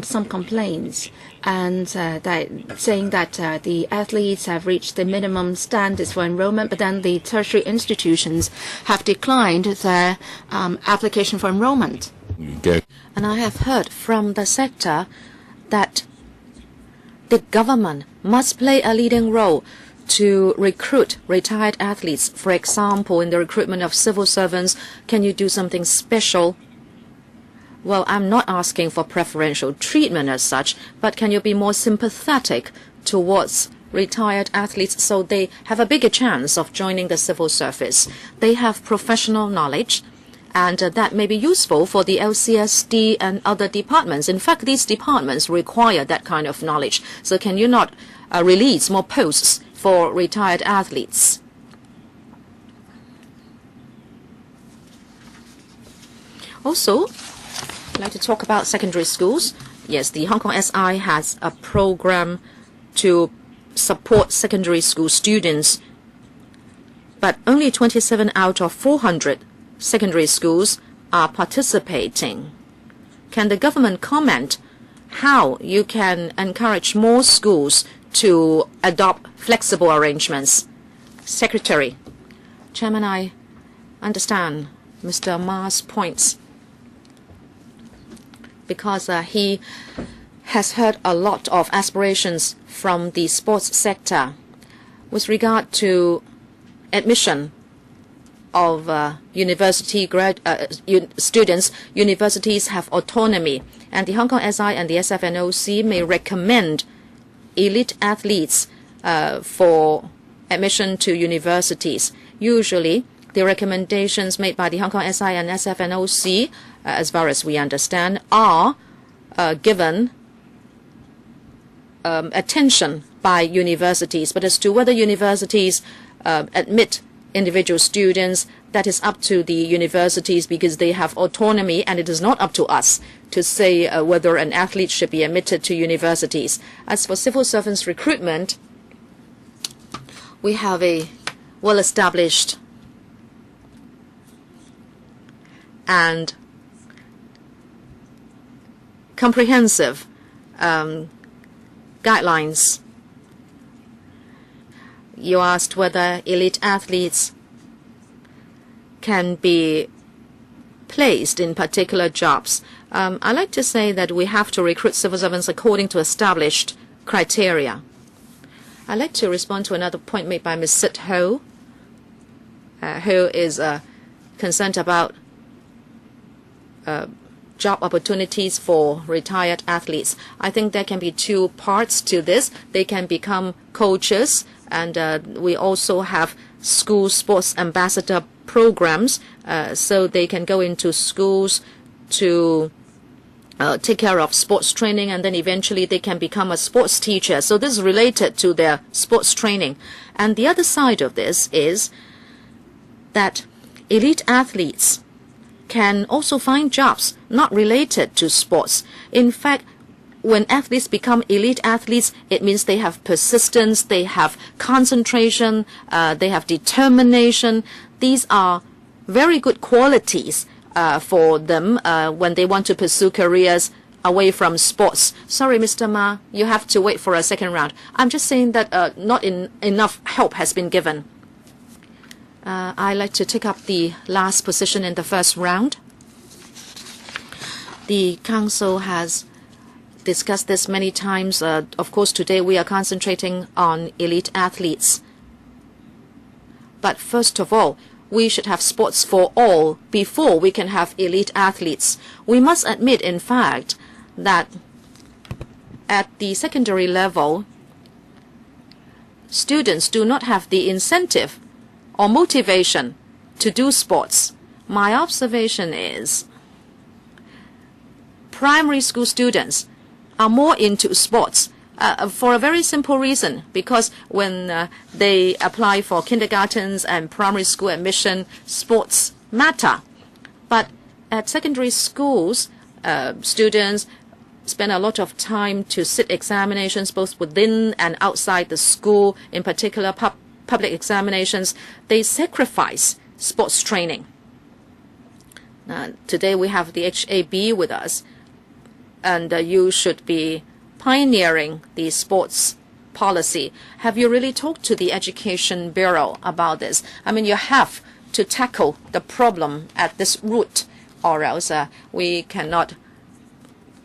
some complaints and saying that the athletes have reached the minimum standards for enrollment, but then the tertiary institutions have declined their application for enrollment. And I have heard from the sector that the government must play a leading role to recruit retired athletes. For example, in the recruitment of civil servants, can you do something special? Well, I'm not asking for preferential treatment as such, but can you be more sympathetic towards retired athletes so they have a bigger chance of joining the civil service? They have professional knowledge, and that may be useful for the LCSD and other departments. In fact, these departments require that kind of knowledge. So can you not release more posts for retired athletes? Also, I'd like to talk about secondary schools. Yes, the Hong Kong SI has a program to support secondary school students, but only 27 out of 400 secondary schools are participating. Can the government comment how you can encourage more schools to adopt flexible arrangements? Secretary. Chairman, I understand Mr. Ma's points because he has heard a lot of aspirations from the sports sector with regard to admission of university students. Universities have autonomy, and the Hong Kong SI and the SFNOC may recommend elite athletes for admission to universities. Usually, the recommendations made by the Hong Kong SI and SFNOC, as far as we understand, are given attention by universities. But as to whether universities admit individual students, that is up to the universities because they have autonomy, and it is not up to us to say whether an athlete should be admitted to universities. As for civil servants recruitment, we have a well-established and comprehensive guidelines. You asked whether elite athletes can be placed in particular jobs. I like to say that we have to recruit civil servants according to established criteria. I'd like to respond to another point made by Ms. Sit Ho, who is concerned about job opportunities for retired athletes. I think there can be two parts to this. They can become coaches, and we also have school sports ambassador programs, so they can go into schools to take care of sports training, and then eventually they can become a sports teacher. So this is related to their sports training. And the other side of this is that elite athletes can also find jobs not related to sports. In fact, when athletes become elite athletes, it means they have persistence, they have concentration, they have determination. These are very good qualities for them when they want to pursue careers away from sports. Sorry, Mr. Ma, you have to wait for a second round. I'm just saying that not enough help has been given. I'd like to take up the last position in the first round. The Council has discussed this many times. Of course, today we are concentrating on elite athletes. But first of all, we should have sports for all before we can have elite athletes. We must admit, in fact, that at the secondary level, students do not have the incentive or motivation to do sports. My observation is primary school students are more into sports for a very simple reason, because when they apply for kindergartens and primary school admission, sports matter. But at secondary schools, students spend a lot of time to sit examinations both within and outside the school, in particular public examinations. They sacrifice sports training. Today we have the HAB with us, and you should be pioneering the sports policy. Have you really talked to the Education Bureau about this? I mean, you have to tackle the problem at this root, or else we cannot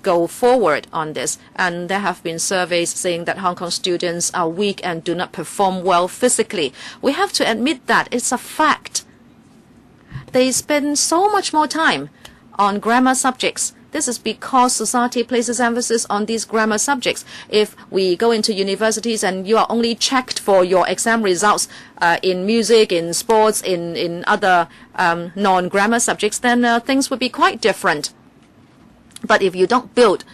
go forward on this. And there have been surveys saying that Hong Kong students are weak and do not perform well physically. We have to admit that it's a fact. They spend so much more time on grammar subjects. This is because society places emphasis on these grammar subjects. If we go into universities and you are only checked for your exam results in music, in sports, in other non-grammar subjects, then things would be quite different. But if you don't build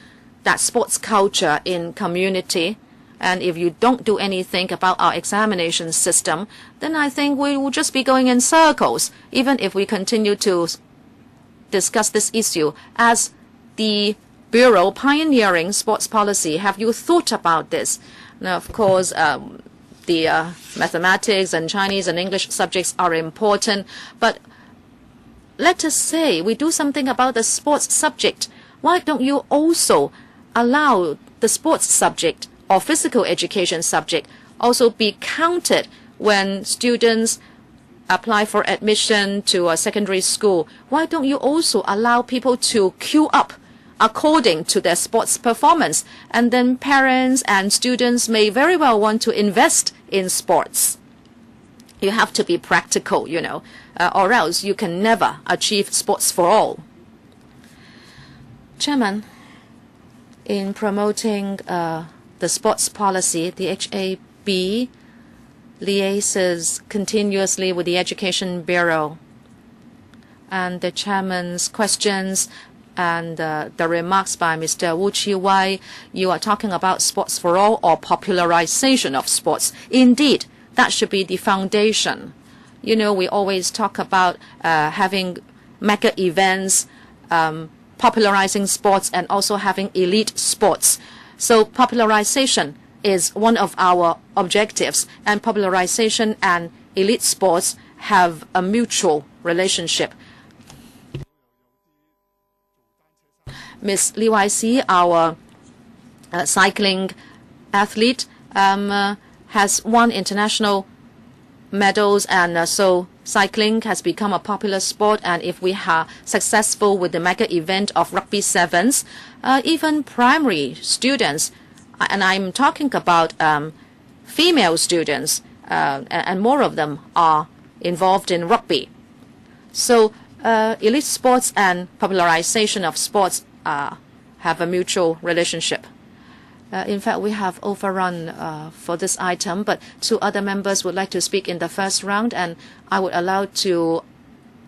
that sports culture in community, and if you don't do anything about our examination system, then I think we will just be going in circles, even if we continue to discuss this issue as the Bureau pioneering sports policy. Have you thought about this? Now, of course, the mathematics and Chinese and English subjects are important, but let us say we do something about the sports subject. Why don't you also allow the sports subject or physical education subject also be counted when students apply for admission to a secondary school? Why don't you also allow people to queue up according to their sports performance? And then parents and students may very well want to invest in sports. You have to be practical, you know, or else you can never achieve sports for all. Chairman, in promoting the sports policy, the HAB liaises continuously with the Education Bureau. And the chairman's questions and the remarks by Mr. Wu Chi-wai, you are talking about sports for all or popularization of sports. Indeed, that should be the foundation. You know, we always talk about having mega events, popularizing sports, and also having elite sports. So popularization is one of our objectives, and popularization and elite sports have a mutual relationship. Ms. Li Wai-si, our cycling athlete, has won international medals, and so cycling has become a popular sport. And if we are successful with the mega event of rugby sevens, even primary students, and I'm talking about female students, and more of them are involved in rugby. So elite sports and popularization of sports have a mutual relationship. In fact, we have overrun for this item, but two other members would like to speak in the first round, and I would allow to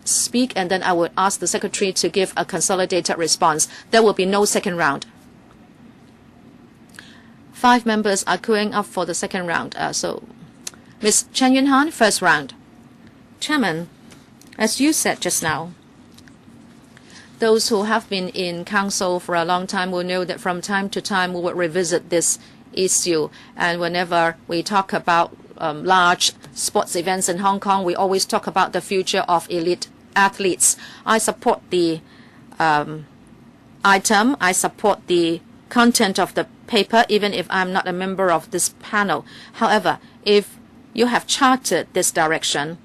speak, and then I would ask the secretary to give a consolidated response. There will be no second round. 5 members are queuing up for the second round. So, Ms. Chen Yunhan, first round. Chairman, as you said just now, those who have been in council for a long time will know that from time to time we will revisit this issue. And whenever we talk about large sports events in Hong Kong, we always talk about the future of elite athletes. I support the item. I support the content of the paper, even if I'm not a member of this panel. However, if you have charted this direction,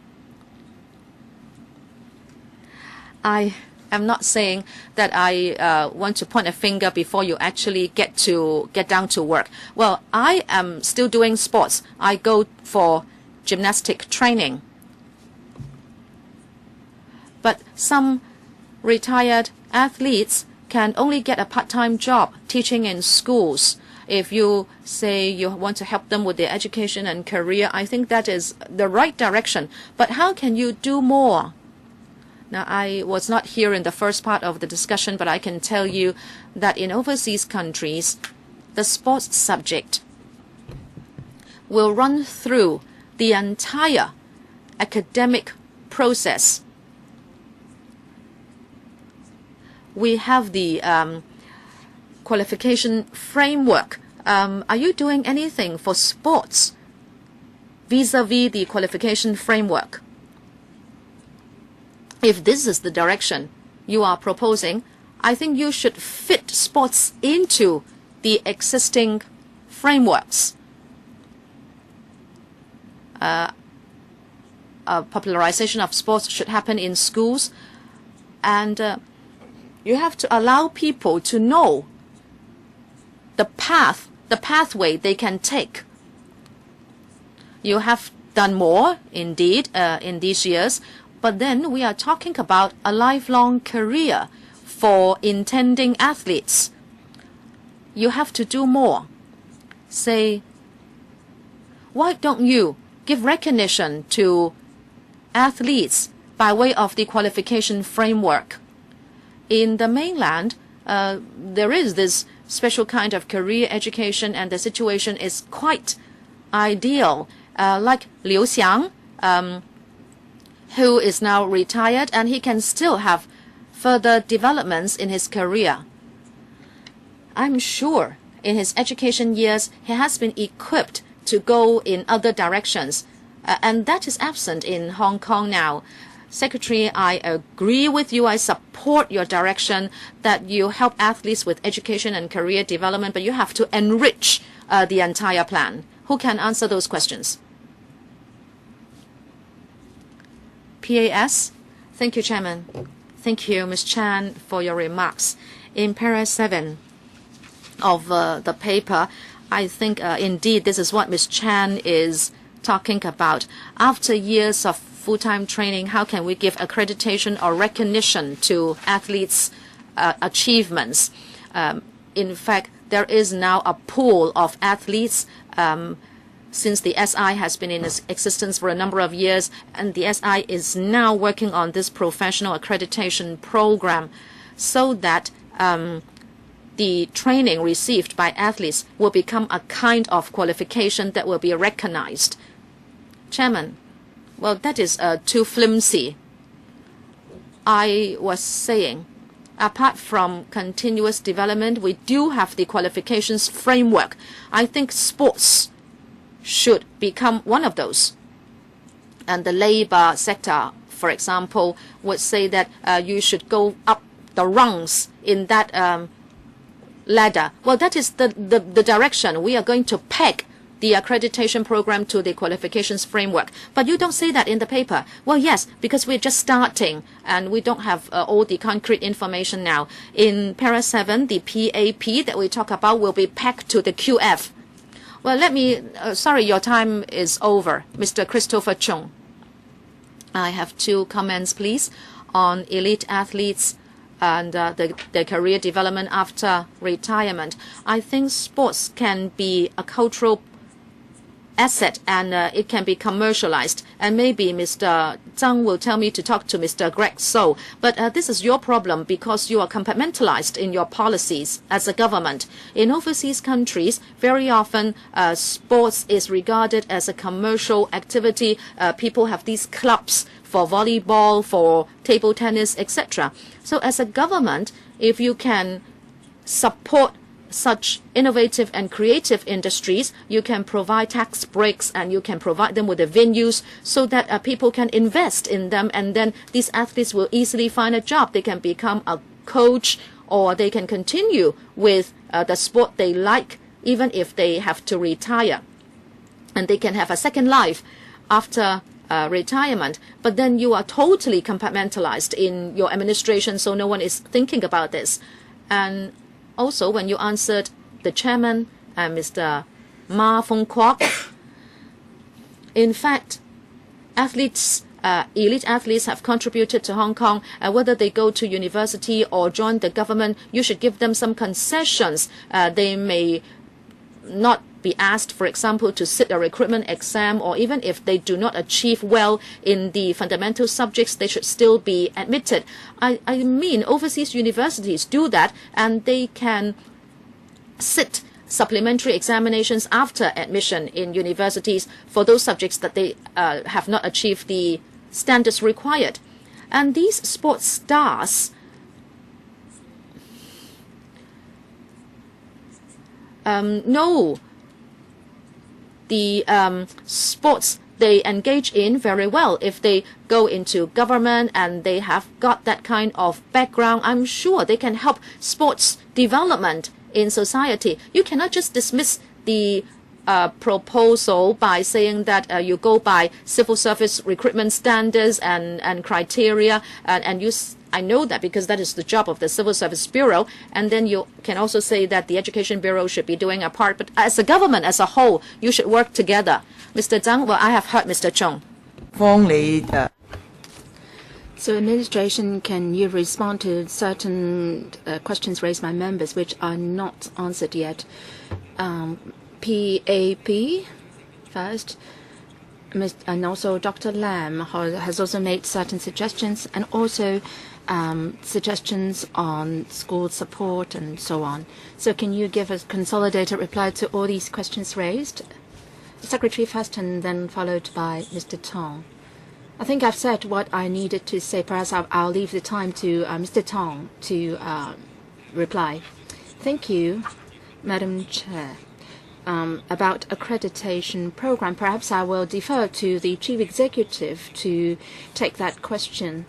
I am not saying that I want to point a finger before you actually get down to work. Well, I am still doing sports. I go for gymnastic training. but some retired athletes can only get a part-time job teaching in schools. If you say you want to help them with their education and career, I think that is the right direction. But how can you do more? Now, I was not here in the first part of the discussion, but I can tell you that in overseas countries, the sports subject will run through the entire academic process. We have the qualification framework. Are you doing anything for sports vis-a-vis the qualification framework? If this is the direction you are proposing, I think you should fit sports into the existing frameworks. Popularization of sports should happen in schools, and you have to allow people to know the pathway they can take. You have done more, indeed, in these years, but then we are talking about a lifelong career for intending athletes. You have to do more. Say, why don't you give recognition to athletes by way of the qualification framework? In the mainland, there is this special kind of career education, and the situation is quite ideal. Like Liu Xiang, who is now retired, and he can still have further developments in his career. I'm sure in his education years, he has been equipped to go in other directions, and that is absent in Hong Kong now. Secretary, I agree with you. I support your direction that you help athletes with education and career development, but you have to enrich the entire plan. Who can answer those questions? PAS. Thank you, Chairman. Thank you, Ms. Chan, for your remarks. In paragraph 7 of the paper, I think indeed this is what Ms. Chan is talking about. After years of full-time training, how can we give accreditation or recognition to athletes' achievements? In fact, there is now a pool of athletes since the SI has been in existence for a number of years, and the SI is now working on this professional accreditation program so that the training received by athletes will become a kind of qualification that will be recognized. Chairman, well, that is too flimsy. I was saying, apart from continuous development, we do have the qualifications framework. I think sports should become one of those. And the labor sector, for example, would say that you should go up the rungs in that ladder. Well, that is the direction. We are going to peg the accreditation program to the qualifications framework. But you don't say that in the paper. Well, yes, because we're just starting and we don't have all the concrete information now. In para 7, the PAP that we talk about will be pegged to the QF. Well, let me, sorry, your time is over. Mr. Christopher Chung. I have 2 comments, please, on elite athletes and their career development after retirement. I think sports can be a cultural asset and it can be commercialized. And maybe Mr. Zhang will tell me to talk to Mr. Greg So. But this is your problem because you are compartmentalized in your policies as a government. In overseas countries, very often sports is regarded as a commercial activity. People have these clubs for volleyball, for table tennis, etc. So as a government, if you can support such innovative and creative industries, you can provide tax breaks and you can provide them with the venues so that people can invest in them, and then these athletes will easily find a job. They can become a coach or they can continue with the sport they like even if they have to retire. And they can have a second life after retirement. But then you are totally compartmentalized in your administration, so no one is thinking about this. And also, when you answered the chairman, Mr. Mong Kok, in fact, athletes elite athletes have contributed to Hong Kong, whether they go to university or join the government, you should give them some concessions. They may not be asked, for example, to sit a recruitment exam, or even if they do not achieve well in the fundamental subjects, they should still be admitted. I mean, overseas universities do that, and they can sit supplementary examinations after admission in universities for those subjects that they have not achieved the standards required. And these sports stars know the sports they engage in very well. If they go into government and they have got that kind of background, I'm sure they can help sports development in society. You cannot just dismiss the proposal by saying that you go by civil service recruitment standards and criteria, and I know that because that is the job of the Civil Service Bureau, and then you can also say that the Education Bureau should be doing a part, but as a government as a whole, you should work together. Mr. Zhang, well, I have heard Mr. Chong. So, administration, can you respond to certain questions raised by members which are not answered yet? PAP first, and also Dr. Lam has also made certain suggestions, and also suggestions on school support and so on. So can you give a consolidated reply to all these questions raised? Secretary first, and then followed by Mr. Tong. I think I've said what I needed to say. Perhaps I'll leave the time to Mr. Tong to reply. Thank you, Madam Chair. About accreditation program, perhaps I will defer to the Chief Executive to take that question.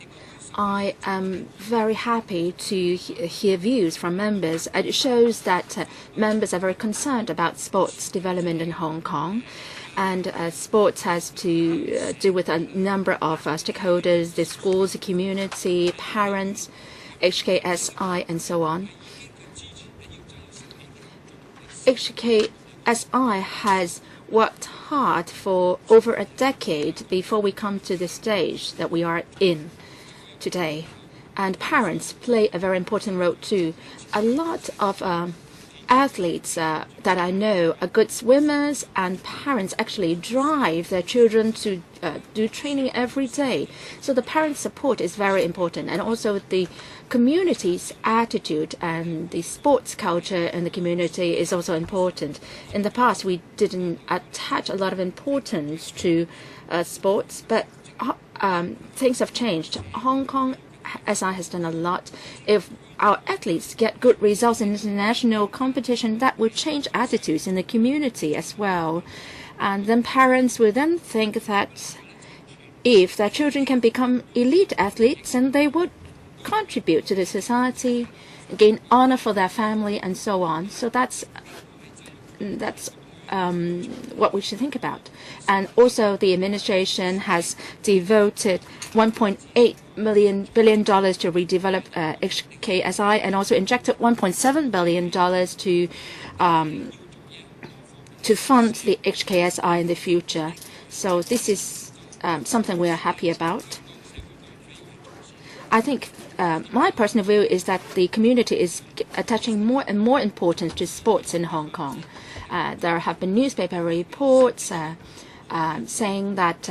I am very happy to hear views from members. It shows that members are very concerned about sports development in Hong Kong. And sports has to do with a number of stakeholders, the schools, the community, parents, HKSI, and so on. HKSI has worked hard for over a decade before we come to the stage that we are in today. And parents play a very important role too. A lot of athletes that I know are good swimmers, and parents actually drive their children to do training every day. So the parent support is very important, and also the community's attitude and the sports culture in the community is also important. In the past, we didn't attach a lot of importance to sports, but things have changed. Hong Kong SI has done a lot. If our athletes get good results in international competition, that will change attitudes in the community as well. And then parents will then think that if their children can become elite athletes, then they would contribute to the society, gain honor for their family, and so on. So that's what we should think about. And also the administration has devoted $1.8 billion to redevelop HKSI, and also injected $1.7 billion to fund the HKSI in the future. So this is something we are happy about. I think my personal view is that the community is attaching more and more importance to sports in Hong Kong. There have been newspaper reports saying that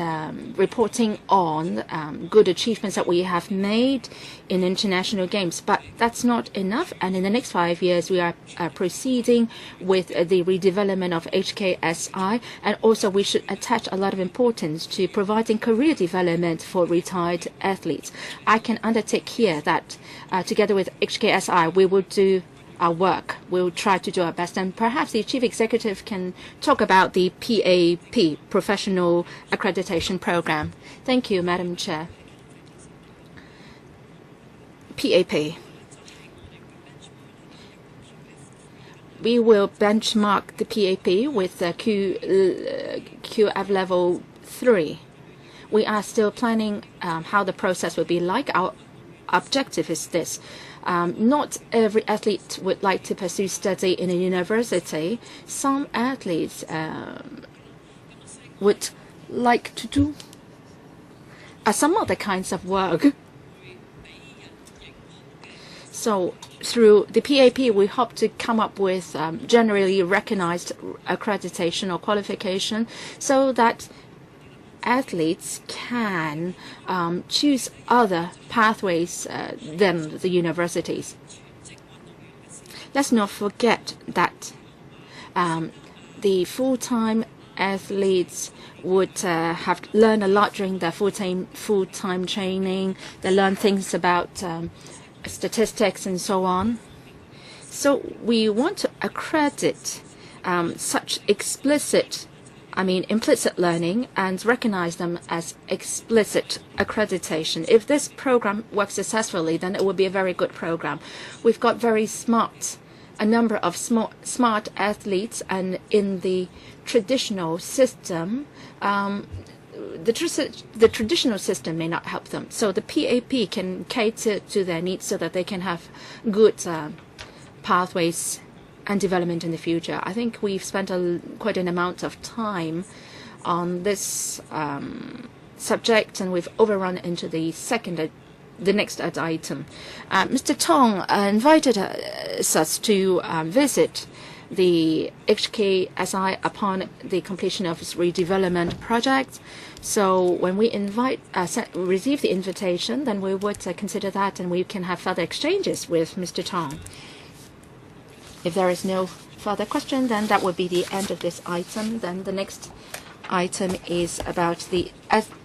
reporting on good achievements that we have made in international games, but that's not enough. And in the next 5 years, we are proceeding with the redevelopment of HKSI, and also we should attach a lot of importance to providing career development for retired athletes. I can undertake here that together with HKSI, we will do our work. We'll try to do our best, and perhaps the Chief Executive can talk about the PAP, Professional Accreditation Program. Thank you, Madam Chair. PAP. We will benchmark the PAP with QF level 3. We are still planning how the process will be like. Our objective is this. Not every athlete would like to pursue study in a university. Some athletes would like to do some other kinds of work. So through the PAP, we hope to come up with generally recognized accreditation or qualification so that athletes can choose other pathways than the universities. Let's not forget that the full-time athletes would have learned a lot during their full-time training. They learn things about statistics and so on. So we want to accredit such implicit learning and recognize them as explicit accreditation. If this program works successfully, then it will be a very good program. We've got a number of smart athletes, and in the traditional system, the traditional system may not help them. So the PAP can cater to their needs so that they can have good pathways and development in the future. I think we've spent quite an amount of time on this subject, and we've overrun into the next item. Mr. Tong invited us to visit the HKSI upon the completion of its redevelopment project. So when we receive the invitation, then we would consider that, and we can have further exchanges with Mr. Tong. If there is no further question, then that would be the end of this item. Then the next item is about the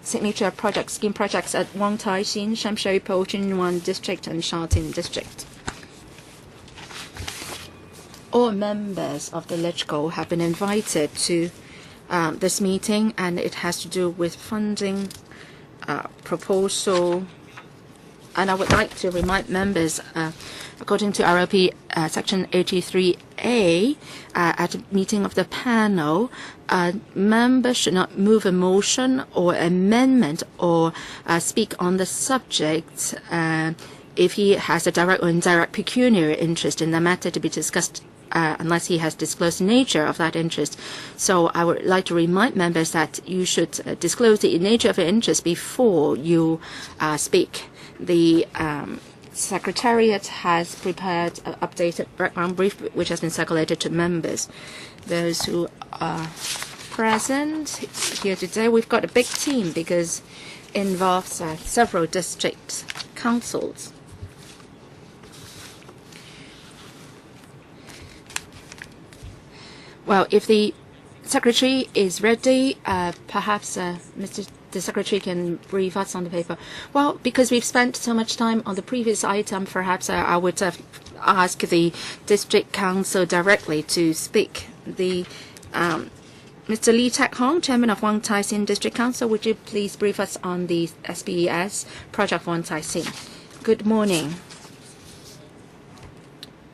signature project scheme projects at Wong Tai Sin, Sham Shui Po, Jinwan District, and Sha-Tin District. All members of the LegCo have been invited to this meeting, and it has to do with funding proposal. And I would like to remind members, according to RLP Section 83A, at a meeting of the panel, members should not move a motion or amendment or speak on the subject if he has a direct or indirect pecuniary interest in the matter to be discussed, unless he has disclosed the nature of that interest. So I would like to remind members that you should disclose the nature of your interest before you speak. The Secretariat has prepared an updated background brief which has been circulated to members. Those who are present here today, we've got a big team because it involves several district councils. Well, if the Secretary is ready, perhaps the Secretary can brief us on the paper. Well, because we've spent so much time on the previous item, perhaps I would ask the District Council directly to speak. Mr. Lee Tak Hong, Chairman of Wong Tai Sin District Council, would you please brief us on the SPES project Wong Tai Sin? Good morning,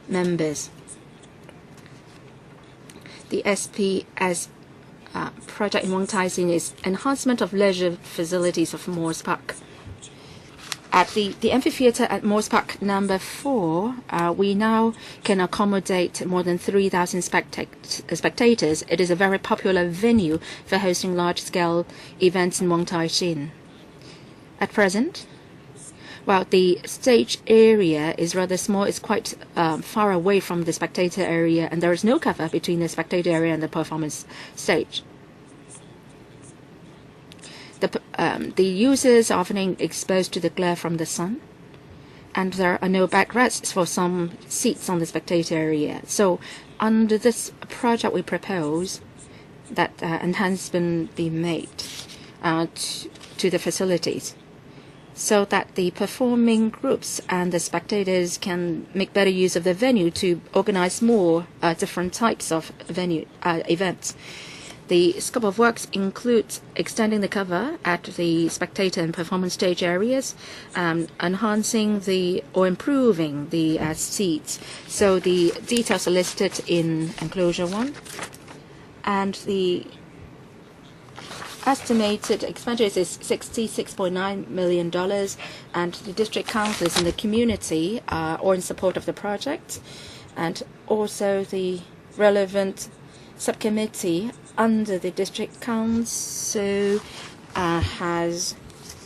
members. The SPS project in Wong Tai Sin is enhancement of leisure facilities of Moores Park. At the amphitheatre at Moores Park number 4, we now can accommodate more than 3,000 spectators. It is a very popular venue for hosting large-scale events in Wong Tai Sin. At present, well, the stage area is rather small. It's quite far away from the spectator area, and there is no cover between the spectator area and the performance stage. The users are often exposed to the glare from the sun, and there are no backrests for some seats on the spectator area. So under this project, we propose that enhancement be made to the facilities, so that the performing groups and the spectators can make better use of the venue to organize more different types of events. The scope of works includes extending the cover at the spectator and performance stage areas, enhancing or improving the seats. So the details are listed in enclosure 1, and the estimated expenditure is $66.9 million, and the district councils in the community are all in support of the project, and also the relevant subcommittee under the district council has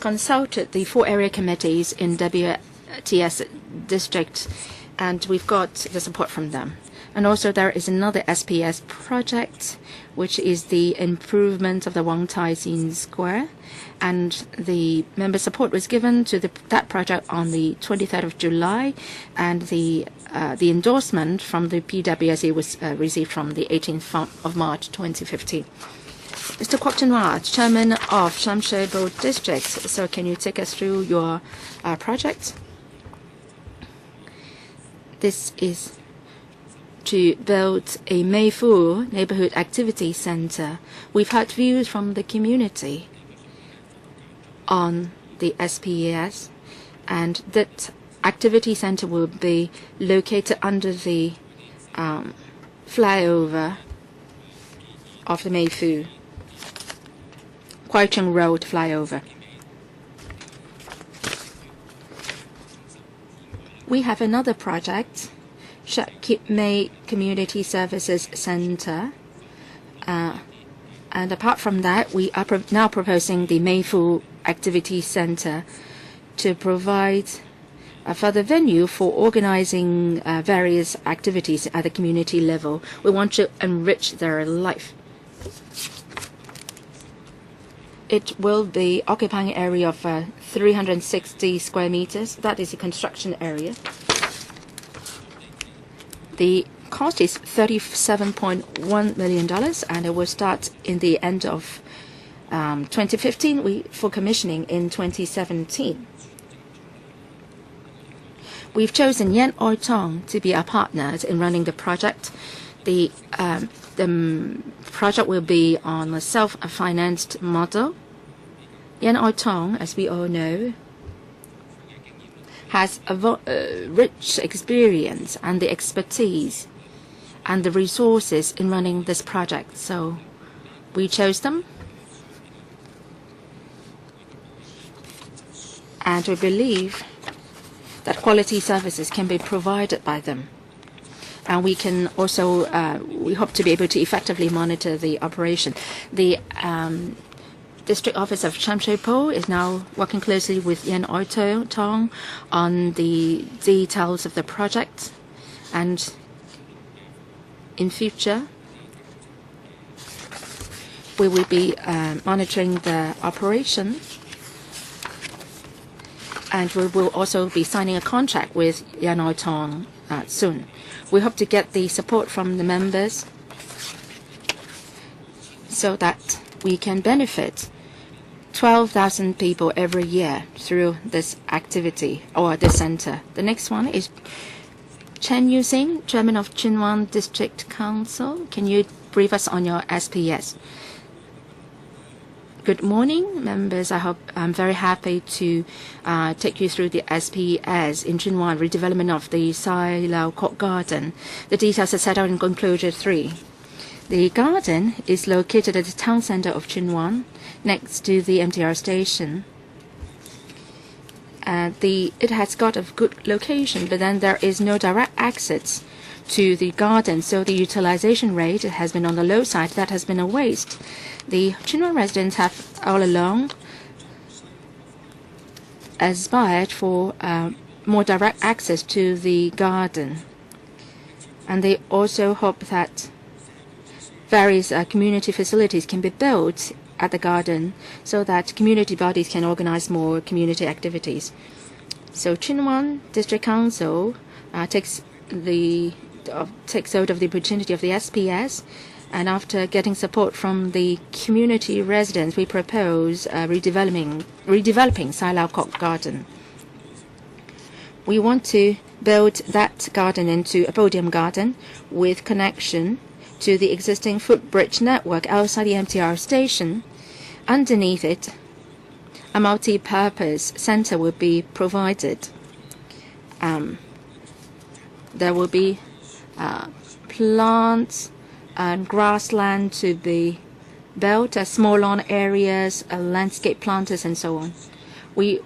consulted the 4 area committees in WTS district, and we've got the support from them. And also there is another SPS project, which is the improvement of the Wang Tai Sin Square, and the member support was given to that project on the 23rd of July, and the endorsement from the PWSA was received from the 18th of March 2015. Mr. Kwok Chin-wah, Chairman of Shamshui-bo District, so can you take us through your project? This is to build a Meifu neighborhood activity center. We've heard views from the community on the SPS, and that activity center will be located under the flyover of the Meifu, Kwai Chung Road flyover. We have another project, Shak Kip Mei Community Services Center. And apart from that, we are now proposing the Meifu Activity Center to provide a further venue for organizing various activities at the community level. We want to enrich their life. It will be occupying an area of 360 square meters. That is the construction area. The cost is $37.1 million, and it will start in the end of 2015 for commissioning in 2017. We've chosen Yan Oi Tong to be our partner in running the project. The project will be on a self-financed model. Yan Oi Tong, as we all know, has a rich experience and the expertise and the resources in running this project. So we chose them. And we believe that quality services can be provided by them. And we can also, we hope to be able to effectively monitor the operation. The District Office of Shamshui-po is now working closely with Yan Oi Tong on the details of the project. And in future, we will be monitoring the operation. And we will also be signing a contract with Yan Oi Tong soon. We hope to get the support from the members so that we can benefit 12,000 people every year through this activity or this center. The next one is Chen Yu-sing, Chairman of Chinwan District Council. Can you brief us on your SPS? Good morning, members. I'm very happy to take you through the SPS in Chinwan, redevelopment of the Sai Lau Kok Garden. The details are set out in Conclusion 3. The garden is located at the town center of Chinwan, next to the MTR station. It has got a good location, but then there is no direct access to the garden, so the utilization rate has been on the low side. That has been a waste. The Chinwan residents have all along aspired for more direct access to the garden, and they also hope that various community facilities can be built at the garden so that community bodies can organize more community activities. So Chinwan District Council takes hold of the opportunity of the SPS, and after getting support from the community residents, we propose redeveloping Sai Lau Kok Garden. We want to build that garden into a podium garden with connection to the existing footbridge network outside the MTR station. Underneath it, a multi-purpose center will be provided. There will be plants and grassland to be built, small lawn areas, landscape planters, and so on. We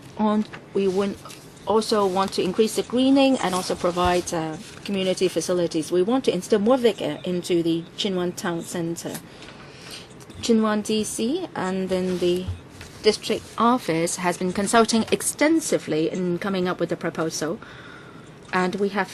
also want to increase the greening and also provide community facilities. We want to instill more vigor into the Chinwan Town Center. Chinwan DC and then the district office has been consulting extensively in coming up with the proposal. And we have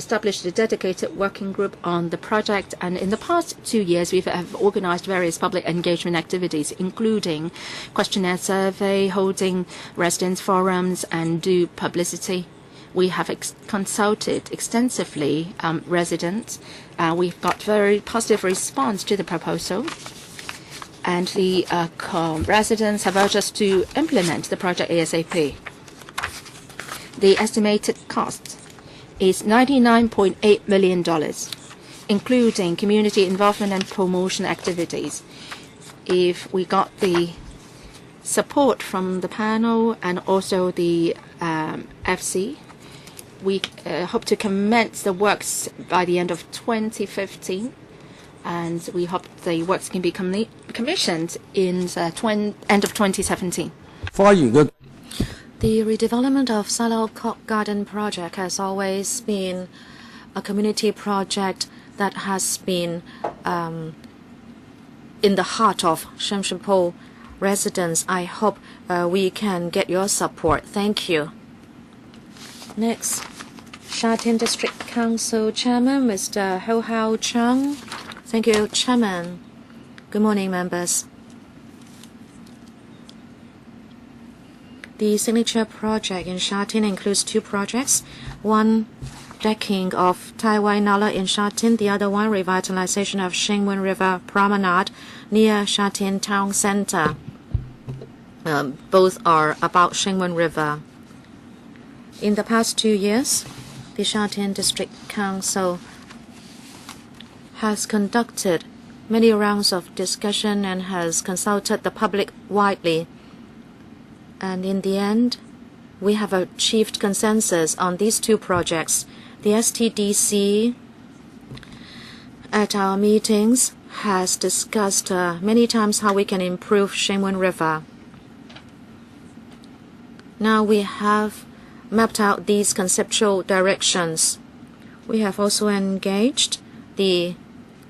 established a dedicated working group on the project. And in the past 2 years, we have organized various public engagement activities, including questionnaire survey, holding residence forums, and do publicity. We have consulted extensively residents. We've got very positive response to the proposal. And the residents have urged us to implement the project ASAP. The estimated cost is $99.8 million, including community involvement and promotion activities. If we got the support from the panel and also the FC, we hope to commence the works by the end of 2015, and we hope the works can be commissioned in the end of 2017. The redevelopment of Salo Kok Garden project has always been a community project that has been in the heart of Shamshipo residents. I hope we can get your support. Thank you. Next, Sha Tin District Council Chairman, Mr. Ho Hao Chung. Thank you, Chairman. Good morning, members. The signature project in Sha Tin includes 2 projects. One, decking of Tai Wai Nala in Sha Tin. The other one, revitalization of Shingwen River Promenade near Sha Tin Town Center. Both are about Shingwen River. In the past 2 years, the Sha Tin District Council has conducted many rounds of discussion and has consulted the public widely. And in the end, we have achieved consensus on these 2 projects. The STDC at our meetings has discussed many times how we can improve Shingwen River. Now we have mapped out these conceptual directions. We have also engaged the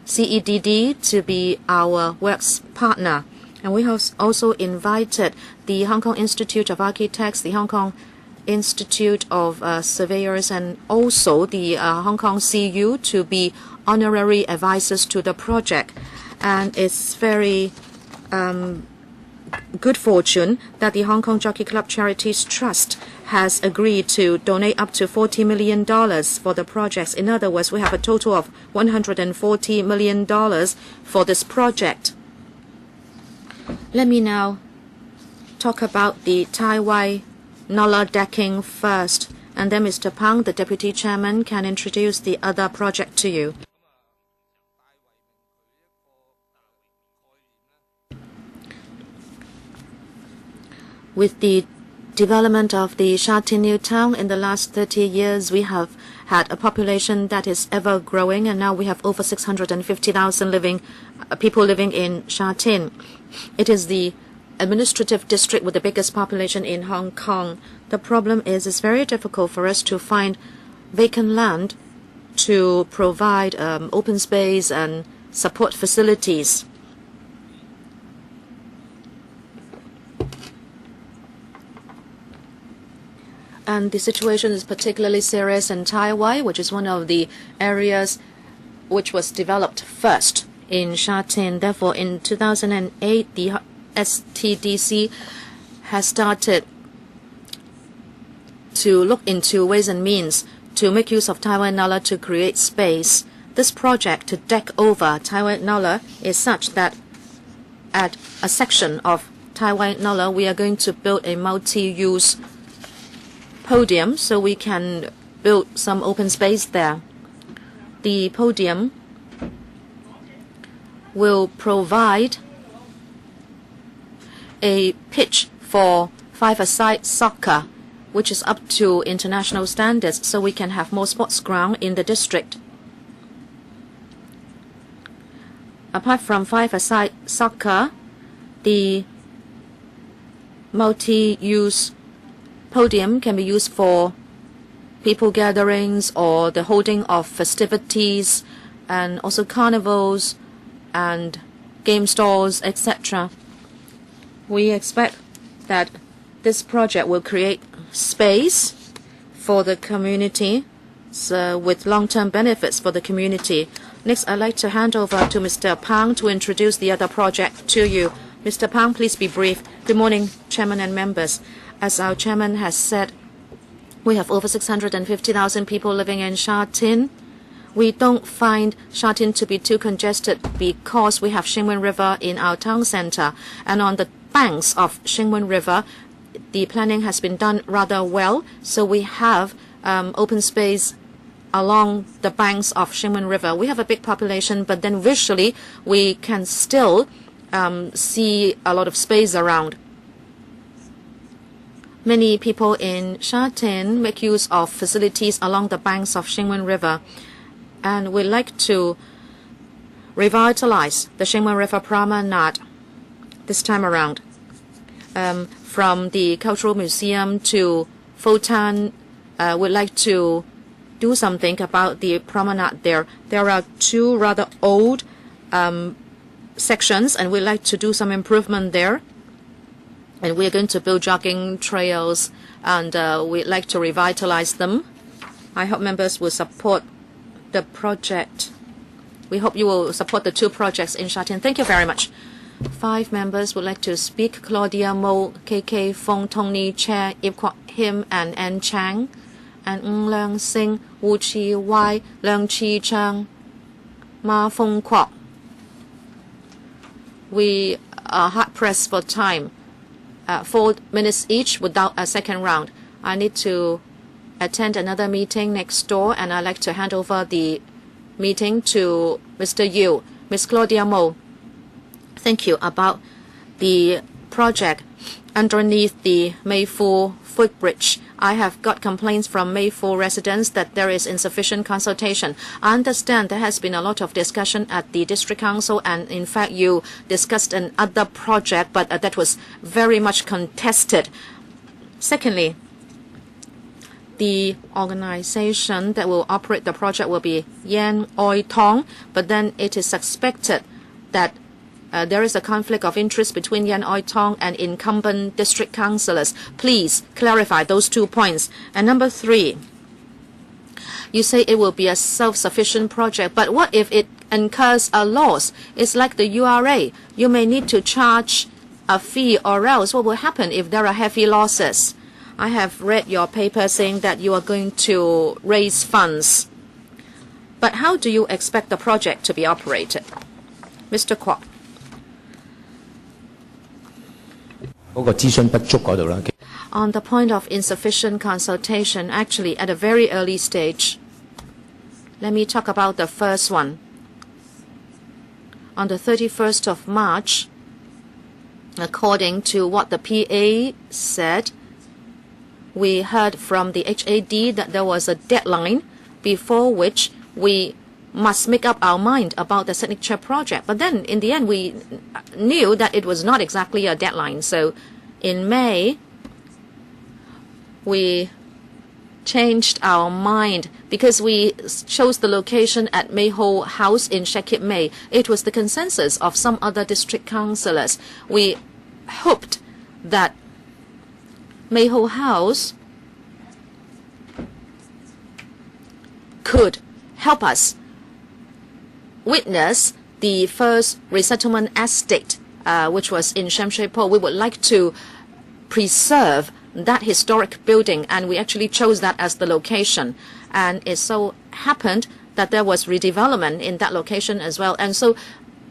CEDD to be our works partner. And we have also invited the Hong Kong Institute of Architects, the Hong Kong Institute of Surveyors, and also the Hong Kong CU to be honorary advisors to the project. And it's very good fortune that the Hong Kong Jockey Club Charities Trust has agreed to donate up to $40 million for the projects. In other words, we have a total of $140 million for this project. Let me now talk about the Tai Wai Nala decking first, and then Mr. Pang, the Deputy Chairman, can introduce the other project to you. With the development of the Sha Tin New Town in the last 30 years, we have had a population that is ever growing, and now we have over 650,000 people living in Sha Tin. It is the administrative district with the biggest population in Hong Kong. The problem is it's very difficult for us to find vacant land to provide open space and support facilities. And the situation is particularly serious in Tai Wai, which is one of the areas which was developed first in Sha Tin. Therefore, in 2008, the STDC has started to look into ways and means to make use of Tai Wai Nala to create space. This project to deck over Tai Wai Nala is such that at a section of Tai Wai Nala, we are going to build a multi-use podium so we can build some open space there. The podium will provide a pitch for five-a-side soccer, which is up to international standards, so we can have more sports ground in the district. Apart from five-a-side soccer, the multi-use podium can be used for people gatherings or the holding of festivities and also carnivals and game stalls, etc. We expect that this project will create space for the community, so with long-term benefits for the community. Next, I'd like to hand over to Mr. Pang to introduce the other project to you. Mr. Pang, please be brief. Good morning, Chairman and members. As our Chairman has said, we have over 650,000 people living in Sha Tin. We don't find Sha Tin to be too congested because we have Shing Mun River in our town center. And on the banks of Shing Mun River, the planning has been done rather well. So we have open space along the banks of Shing Mun River. We have a big population, but then visually we can still see a lot of space around. Many people in Sha Tin make use of facilities along the banks of Shing Mun River, and we like to revitalize the Shing Mun River Promenade this time around. From the Cultural Museum to Fotan, we'd like to do something about the promenade there. There are two rather old sections, and we'd like to do some improvement there. And we're going to build jogging trails, and we'd like to revitalize them. I hope members will support the project. We hope you will support the two projects in Sha Tin. Thank you very much. 5 members would like to speak: Claudia Mo, KK Fong, Tony Chair, Ip Kwok Him, and Ann Chang, and Ng Leung Sing, Wu Chi Wai, Leung Chi Chang, Ma Fong Kwok. We are hard pressed for time. 4 minutes each without a second round. I need to attend another meeting next door, and I'd like to hand over the meeting to Mr. Yu. Ms. Claudia Mo, thank you. About the project underneath the Mayfu footbridge, I have got complaints from Mayfu residents that there is insufficient consultation. I understand there has been a lot of discussion at the district council, and in fact you discussed another project, but that was very much contested. Secondly, the organization that will operate the project will be Yan Oi Tong, but then it is suspected that there is a conflict of interest between Yan Oi Tong and incumbent district councillors. Please clarify those 2 points. And number 3, you say it will be a self-sufficient project, but what if it incurs a loss? It's like the URA. You may need to charge a fee, or else what will happen if there are heavy losses? I have read your paper saying that you are going to raise funds. But how do you expect the project to be operated? Mr. Kwok. On the point of insufficient consultation, actually at a very early stage, let me talk about the first one. On the 31st of March, according to what the PA said, we heard from the HAD that there was a deadline before which we must make up our mind about the signature project. But then in the end we knew that it was not exactly a deadline. So in May we changed our mind because we chose the location at Mayho House in Shekip May. It was the consensus of some other district councillors. We hoped that Mayho House could help us witness the first resettlement estate, which was in Shamshui-Po. We would like to preserve that historic building, and we actually chose that as the location. And it so happened that there was redevelopment in that location as well. And so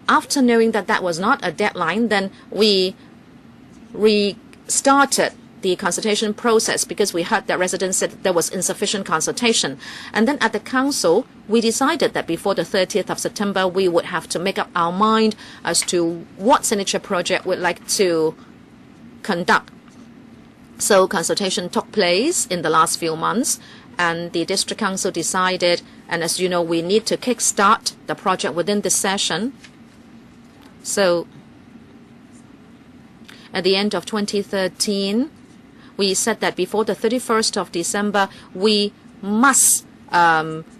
after knowing that that was not a deadline, then we restarted the consultation process because we heard that residents said there was insufficient consultation. And then at the council, we decided that before the 30th of September, we would have to make up our mind as to what signature project we'd like to conduct. So consultation took place in the last few months, and the district council decided, and as you know, we need to kickstart the project within this session. So at the end of 2013, we said that before the 31st of December, we must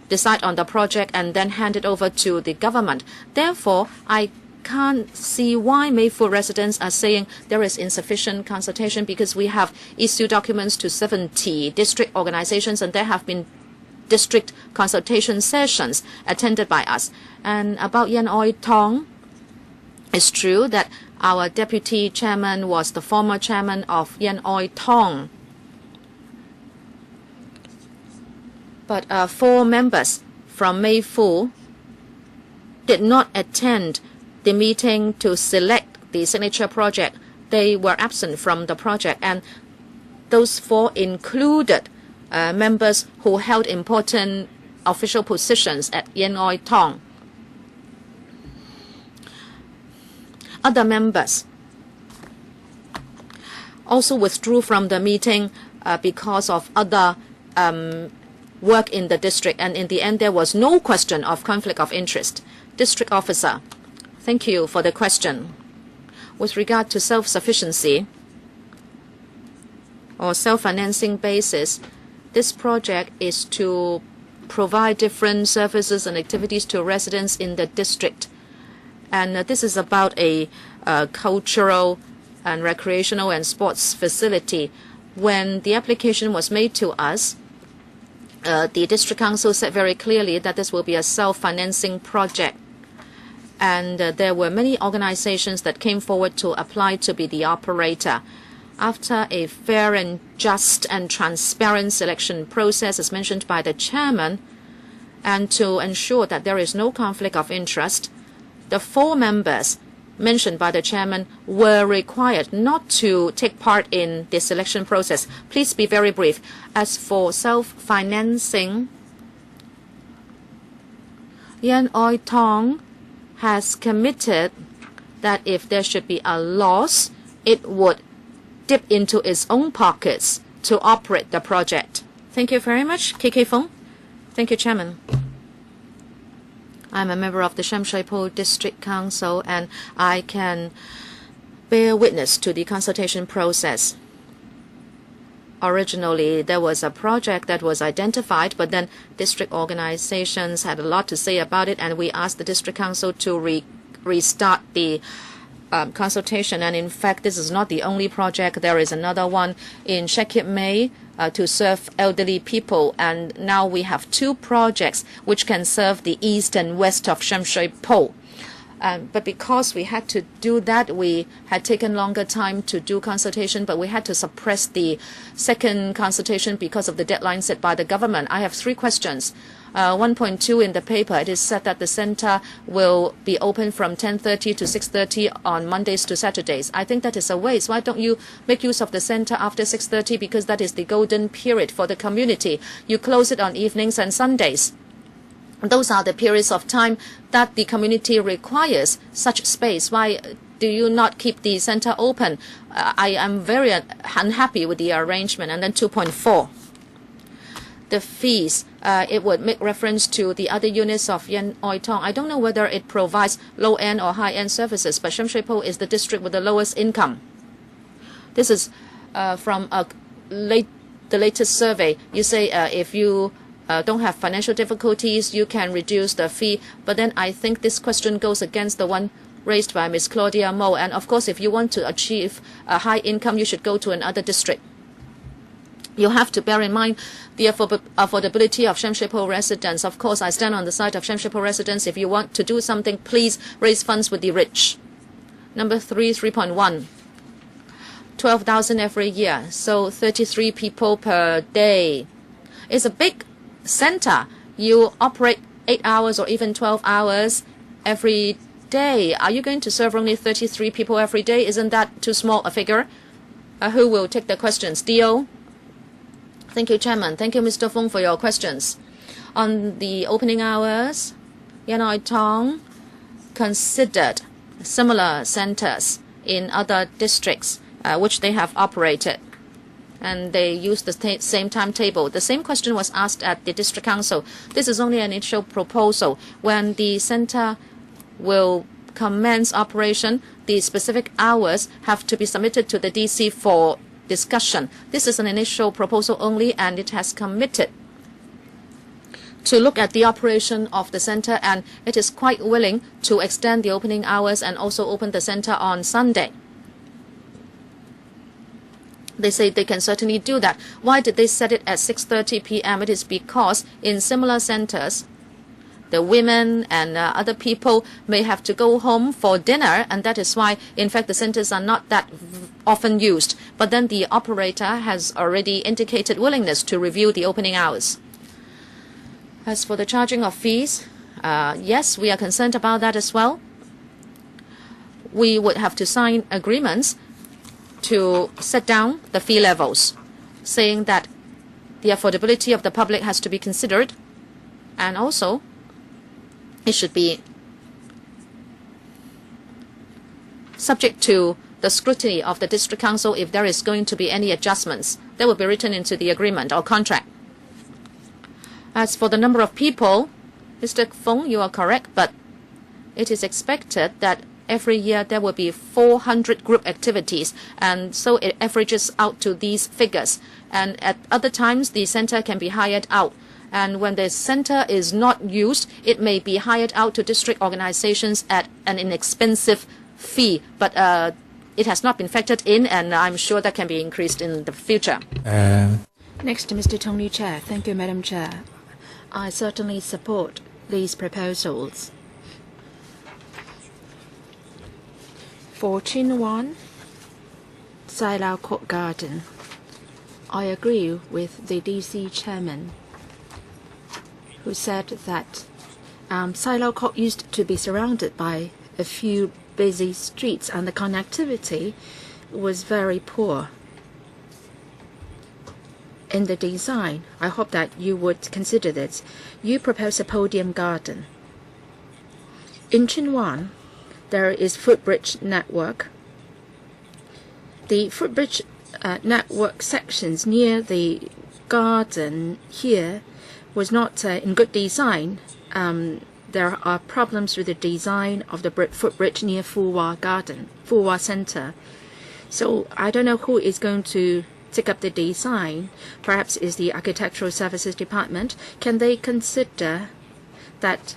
decide on the project and then hand it over to the government. Therefore, I can't see why May Fu residents are saying there is insufficient consultation, because we have issued documents to 70 district organizations and there have been district consultation sessions attended by us. And about Yen Oi Tong, it's true that our deputy chairman was the former chairman of Yen Oi Tong. But 4 members from May Fu did not attend the meeting to select the signature project. They were absent from the project, and those 4 included members who held important official positions at Yen Oi Tong. Other members also withdrew from the meeting because of other work in the district, and in the end there was no question of conflict of interest. District officer, thank you for the question. With regard to self-sufficiency or self-financing basis, this project is to provide different services and activities to residents in the district. And this is about a cultural and recreational and sports facility. When the application was made to us, the District Council said very clearly that this will be a self-financing project. And there were many organizations that came forward to apply to be the operator. After a fair and just and transparent selection process, as mentioned by the chairman, and to ensure that there is no conflict of interest, the 4 members mentioned by the chairman were required not to take part in the selection process. Please be very brief. As for self-financing, Yen Oi Tong has committed that if there should be a loss, it would dip into its own pockets to operate the project. Thank you very much. KK Fong. Thank you, Chairman. I'm a member of the Sham Shui Po District Council, and I can bear witness to the consultation process. Originally, there was a project that was identified, but then district organizations had a lot to say about it, and we asked the District Council to restart the consultation. And in fact, this is not the only project. There is another one in Shek Kip Mei to serve elderly people, and now we have 2 projects which can serve the east and west of Sham Shui Po. But because we had to do that, we had taken longer time to do consultation, but we had to suppress the second consultation because of the deadline set by the government. I have 3 questions. 1.2 in the paper, it is said that the center will be open from 10:30 to 6:30 on Mondays to Saturdays. I think that is a waste. Why don't you make use of the center after 6:30, because that is the golden period for the community. You close it on evenings and Sundays. Those are the periods of time that the community requires such space. Why do you not keep the center open? I am very unhappy with the arrangement. And then 2.4. The fees, it would make reference to the other units of Yen Oi Tong. I don't know whether it provides low-end or high-end services, but Sham Shui Po is the district with the lowest income. This is from the latest survey. You say if you don't have financial difficulties, you can reduce the fee. But then I think this question goes against the one raised by Ms. Claudia Mo. And of course, if you want to achieve a high income, you should go to another district. You have to bear in mind the affordability of Sham Shui Po residents. Of course, I stand on the side of Sham Shui Po residents. If you want to do something, please raise funds with the rich. Number 3.1. 12,000 every year, so 33 people per day. It's a big center. You operate 8 hours or even 12 hours every day. Are you going to serve only 33 people every day? Isn't that too small a figure? Who will take the questions? Dio? Thank you, Chairman. Thank you, Mr. Fong, for your questions. On the opening hours, Yen Oi Tong considered similar centers in other districts which they have operated, and they used the same timetable. The same question was asked at the District Council. This is only an initial proposal. When the center will commence operation, the specific hours have to be submitted to the DC for discussion. This is an initial proposal only, and it has committed to look at the operation of the center, and it is quite willing to extend the opening hours and also open the center on Sunday. They say they can certainly do that. Why did they set it at 6:30 p.m.? It is because in similar centers, the women and other people may have to go home for dinner, and that is why, in fact, the centers are not that often used. But then the operator has already indicated willingness to review the opening hours. As for the charging of fees, yes, we are concerned about that as well. We would have to sign agreements to set down the fee levels, saying that the affordability of the public has to be considered, and also it should be subject to the scrutiny of the district council if there is going to be any adjustments. That will be written into the agreement or contract. As for the number of people, Mr. Fong, you are correct, but it is expected that every year there will be 400 group activities, and so it averages out to these figures. And at other times, the center can be hired out. And when the center is not used, it may be hired out to district organizations at an inexpensive fee. But it has not been factored in, and I'm sure that can be increased in the future. Next, Mr. Tony Chair. Thank you, Madam Chair. I certainly support these proposals. For Chin Wan, Sai Lau Court Garden, I agree with the DC chairman who said that Sai Lau Court used to be surrounded by a few busy streets and the connectivity was very poor. In the design, I hope that you would consider this. You propose a podium garden. In Chin Wan, there is footbridge network. The footbridge network sections near the garden here was not in good design. There are problems with the design of the footbridge near Fuwa Garden, Fuwa Center. So I don't know who is going to take up the design. Perhaps it's the Architectural Services Department. Can they consider that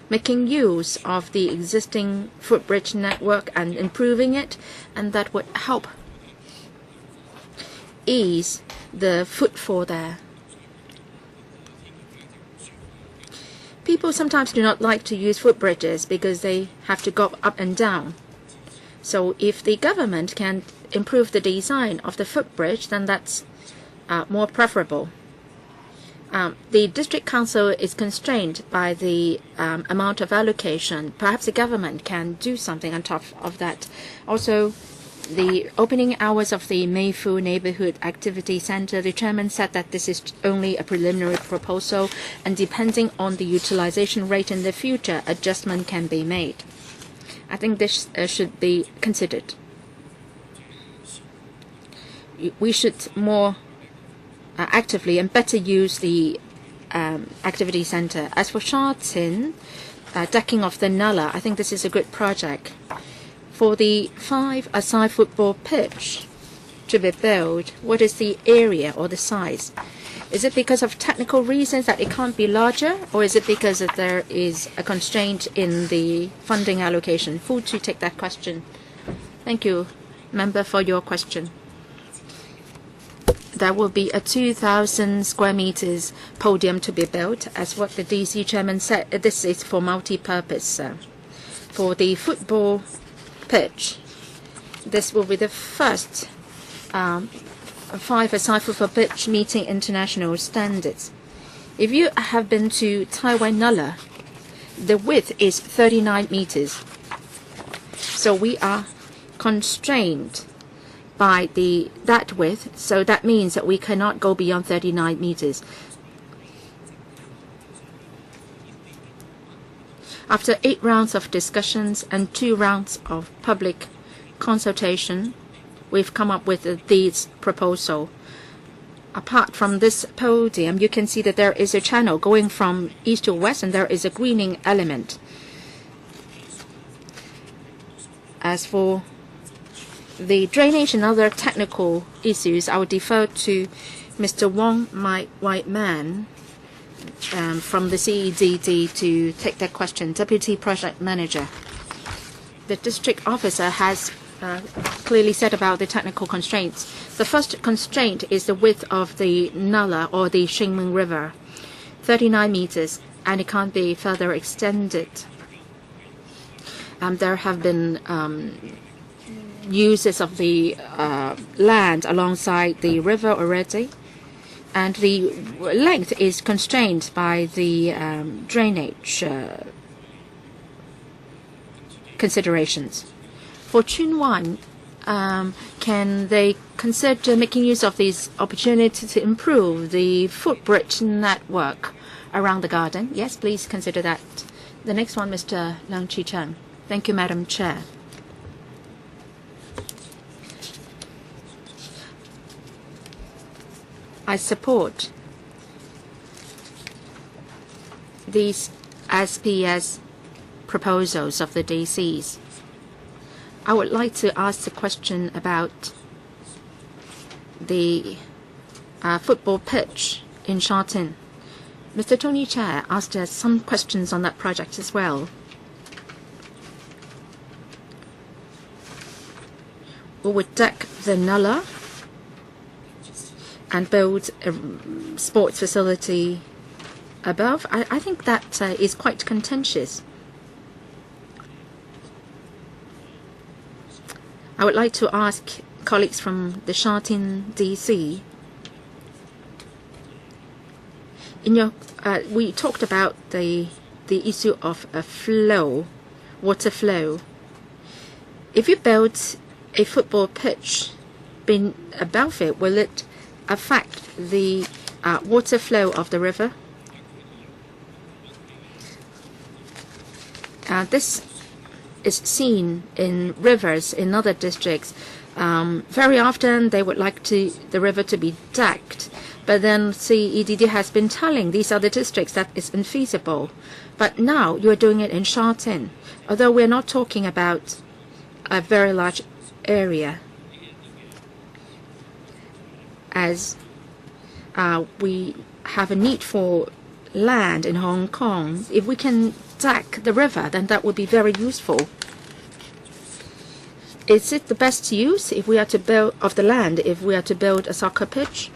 making use of the existing footbridge network and improving it, and that would help ease the footfall there? People sometimes do not like to use footbridges because they have to go up and down. So if the government can improve the design of the footbridge, then that's more preferable. The district council is constrained by the amount of allocation. Perhaps the government can do something on top of that. Also, the opening hours of the Meifu Neighborhood Activity Center, the chairman said that this is only a preliminary proposal, and depending on the utilization rate in the future, adjustment can be made. I think this should be considered. We should more actively and better use the activity center. As for Sha Tin, decking of the Nulla, I think this is a good project. For the 5-a-side football pitch to be built, what is the area or the size? Is it because of technical reasons that it can't be larger, or is it because that there is a constraint in the funding allocation? Who to take that question? Thank you, member, for your question. There will be a 2,000 square meters podium to be built. As what the DC chairman said, this is for multi-purpose. For the football pitch, this will be the first 5-a-side football pitch meeting international standards. If you have been to Taiwan Nulla, the width is 39 meters. So we are constrained by that width, so that means that we cannot go beyond 39 meters. After 8 rounds of discussions and 2 rounds of public consultation, we've come up with this proposal. Apart from this podium, you can see that there is a channel going from east to west, and there is a greening element. As for the drainage and other technical issues, I will defer to Mr. Wong, my white man, from the CEDD to take that question. Deputy Project Manager. The district officer has clearly said about the technical constraints. The first constraint is the width of the Nala or the Xingming River, 39 meters, and it can't be further extended. There have been uses of the land alongside the river already, and the length is constrained by the drainage considerations. For Chunwan, can they consider making use of this opportunity to improve the footbridge network around the garden? Yes, please consider that. The next one, Mr. Leung Chi-Cheng. Thank you, Madam Chair. I support these SPS proposals of the DCs. I would like to ask a question about the football pitch in Sha Tin. Mr. Tony Chair asked us some questions on that project as well. We would deck the Nala and build a sports facility above. I think that is quite contentious. I would like to ask colleagues from the Sha Tin DC. In your, we talked about the issue of water flow. If you build a football pitch above it, will it affect the water flow of the river? This is seen in rivers in other districts. Very often they would like the river to be decked, but then CEDD has been telling these other districts that it's infeasible. But now you're doing it in Sha Tin, although we're not talking about a very large area, as we have a need for land in Hong Kong. If we can deck the river, then that would be very useful. Is it the best use if we are to build of the land if we are to build a soccer pitch?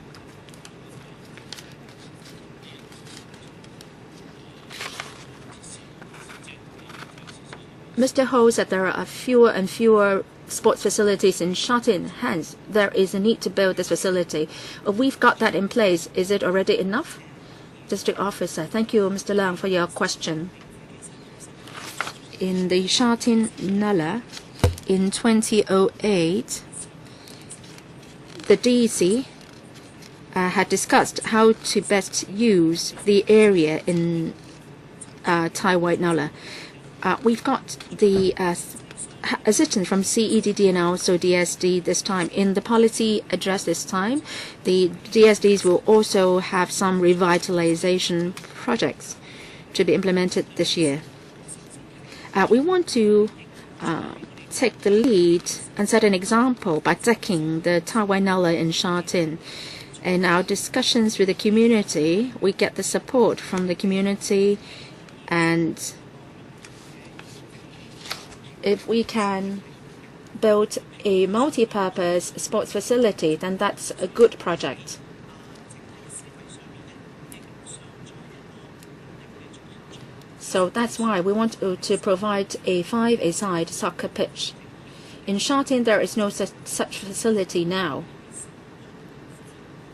Mr. Ho said there are fewer and fewer sports facilities in Sha Tin, hence there is a need to build this facility. We've got that in place. Is it already enough? District Officer. Thank you, Mr. Leung, for your question. In the Sha Tin Nala, in 2008, the DEC had discussed how to best use the area in Tai Wai Nala. We've got the assistance from CEDD and also DSD this time. In the policy address this time, the DSDs will also have some revitalization projects to be implemented this year. We want to take the lead and set an example by decking the Tai Wai Nala in Sha Tin. In our discussions with the community, we get the support from the community, and if we can build a multi-purpose sports facility, then that's a good project. So that's why we want to provide a 5-a-side soccer pitch. In Sha Tin, there is no such facility now.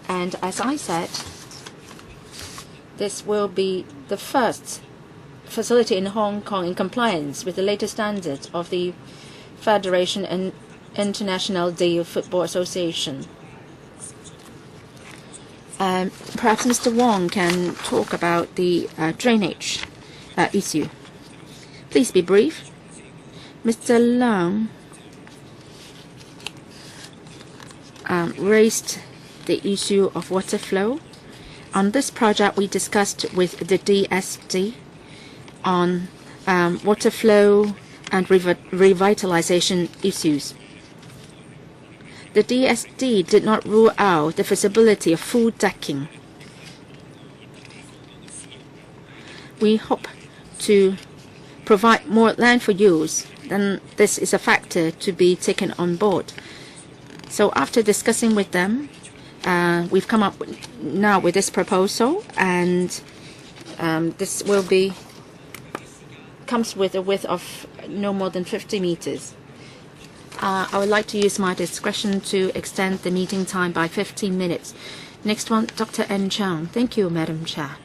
And as I said, this will be the first facility in Hong Kong in compliance with the latest standards of the Federation and International Day of Football Association. Perhaps Mr. Wong can talk about the drainage issue. Please be brief. Mr. Leung raised the issue of water flow. On this project, we discussed with the DSD on water flow and revitalization issues. The DSD did not rule out the feasibility of full decking. We hope to provide more land for use, then this is a factor to be taken on board. So after discussing with them, we've come up now with this proposal, and this will be comes with a width of no more than 50 meters. I would like to use my discretion to extend the meeting time by 15 minutes. Next one, Dr. N. Chang. Thank you, Madam Chair.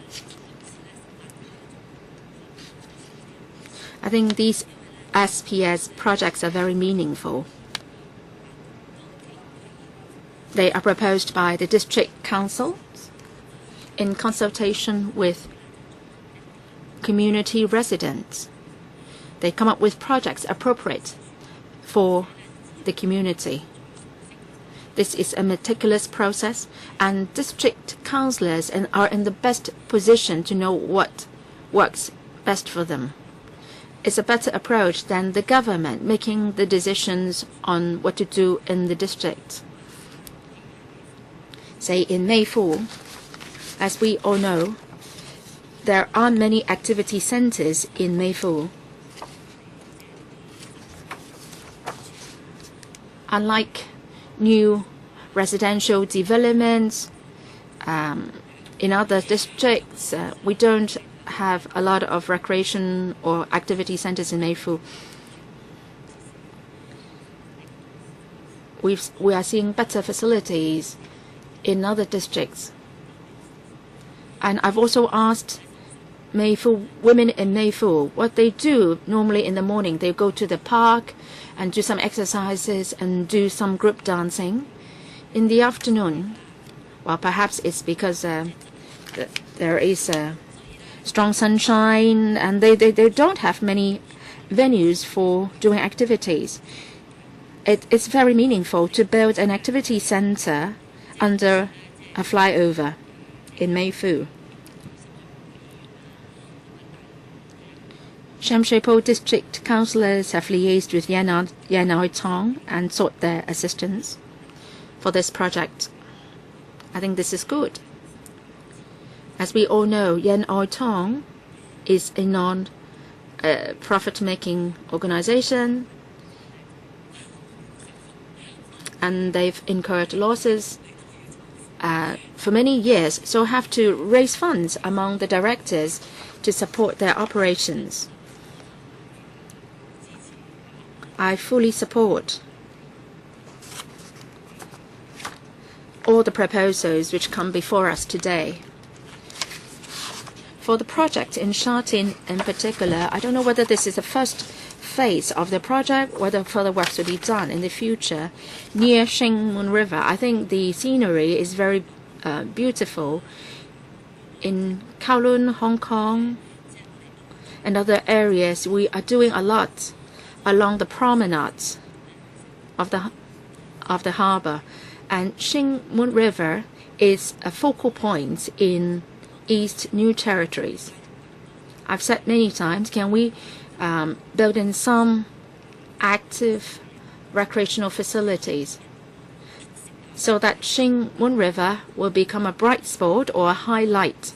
I think these SPS projects are very meaningful. They are proposed by the district council in consultation with community residents. They come up with projects appropriate for the community. This is a meticulous process, and district councillors are in the best position to know what works best for them. It's a better approach than the government making the decisions on what to do in the district. Say in Mei Fu, as we all know, there are many activity centers in Mei Fu. Unlike new residential developments in other districts, we don't have a lot of recreation or activity centers in Mei Fu. We are seeing better facilities in other districts. And I've also asked Mei Fu women in Mei Fu what they do. Normally in the morning they go to the park and do some exercises and do some group dancing. In the afternoon, well, perhaps it's because there is strong sunshine and they don't have many venues for doing activities. It's very meaningful to build an activity center under a flyover in Mei Fu. Sham Shui Po district councillors have liaised with Yan Oi Tong and sought their assistance for this project. I think this is good. As we all know, Yan Oi Tong is a non-profit-making organization, and they've incurred losses for many years, so have to raise funds among the directors to support their operations. I fully support all the proposals which come before us today. For the project in Sha Tin in particular, I don't know whether this is the first phase of the project, whether further works will be done in the future. Near Shingmun River, I think the scenery is very beautiful. In Kowloon, Hong Kong, and other areas, we are doing a lot along the promenades of the harbor. And Shingmun River is a focal point in East New Territories. I've said many times, can we build in some active recreational facilities so that Shingmun River will become a bright spot or a highlight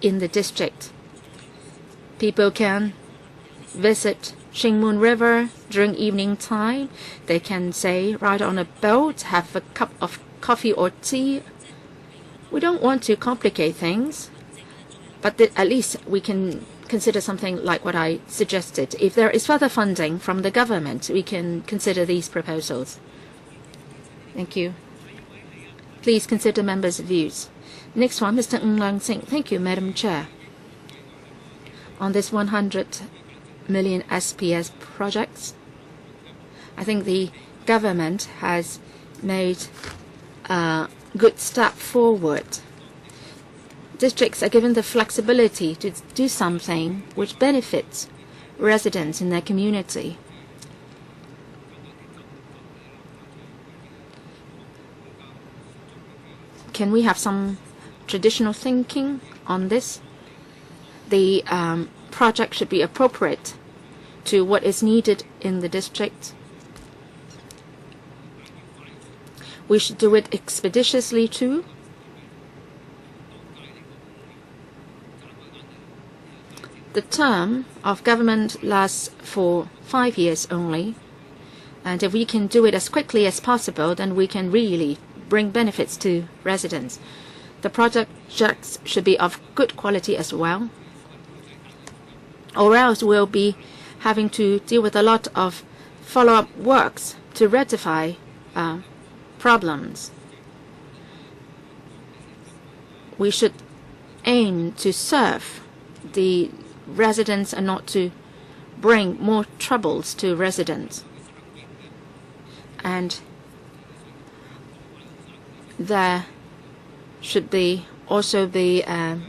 in the district. People can visit Shingmun River during evening time. They can, say, ride on a boat, have a cup of coffee or tea. We don't want to complicate things, but at least we can consider something like what I suggested. If there is further funding from the government, we can consider these proposals. Thank you. Please consider members' views. Next one, Mr. Ng Lang Sing. Thank you, Madam Chair. On this 100 million SPS projects, I think the government has made a good step forward. Districts are given the flexibility to do something which benefits residents in their community. Can we have some traditional thinking on this? The project should be appropriate to what is needed in the district. we should do it expeditiously too. The term of government lasts for 5 years only, and if we can do it as quickly as possible, then we can really bring benefits to residents. The projects should be of good quality as well, or else we'll be having to deal with a lot of follow-up works to rectify problems. We should aim to serve the residents and not to bring more troubles to residents. And there should be also the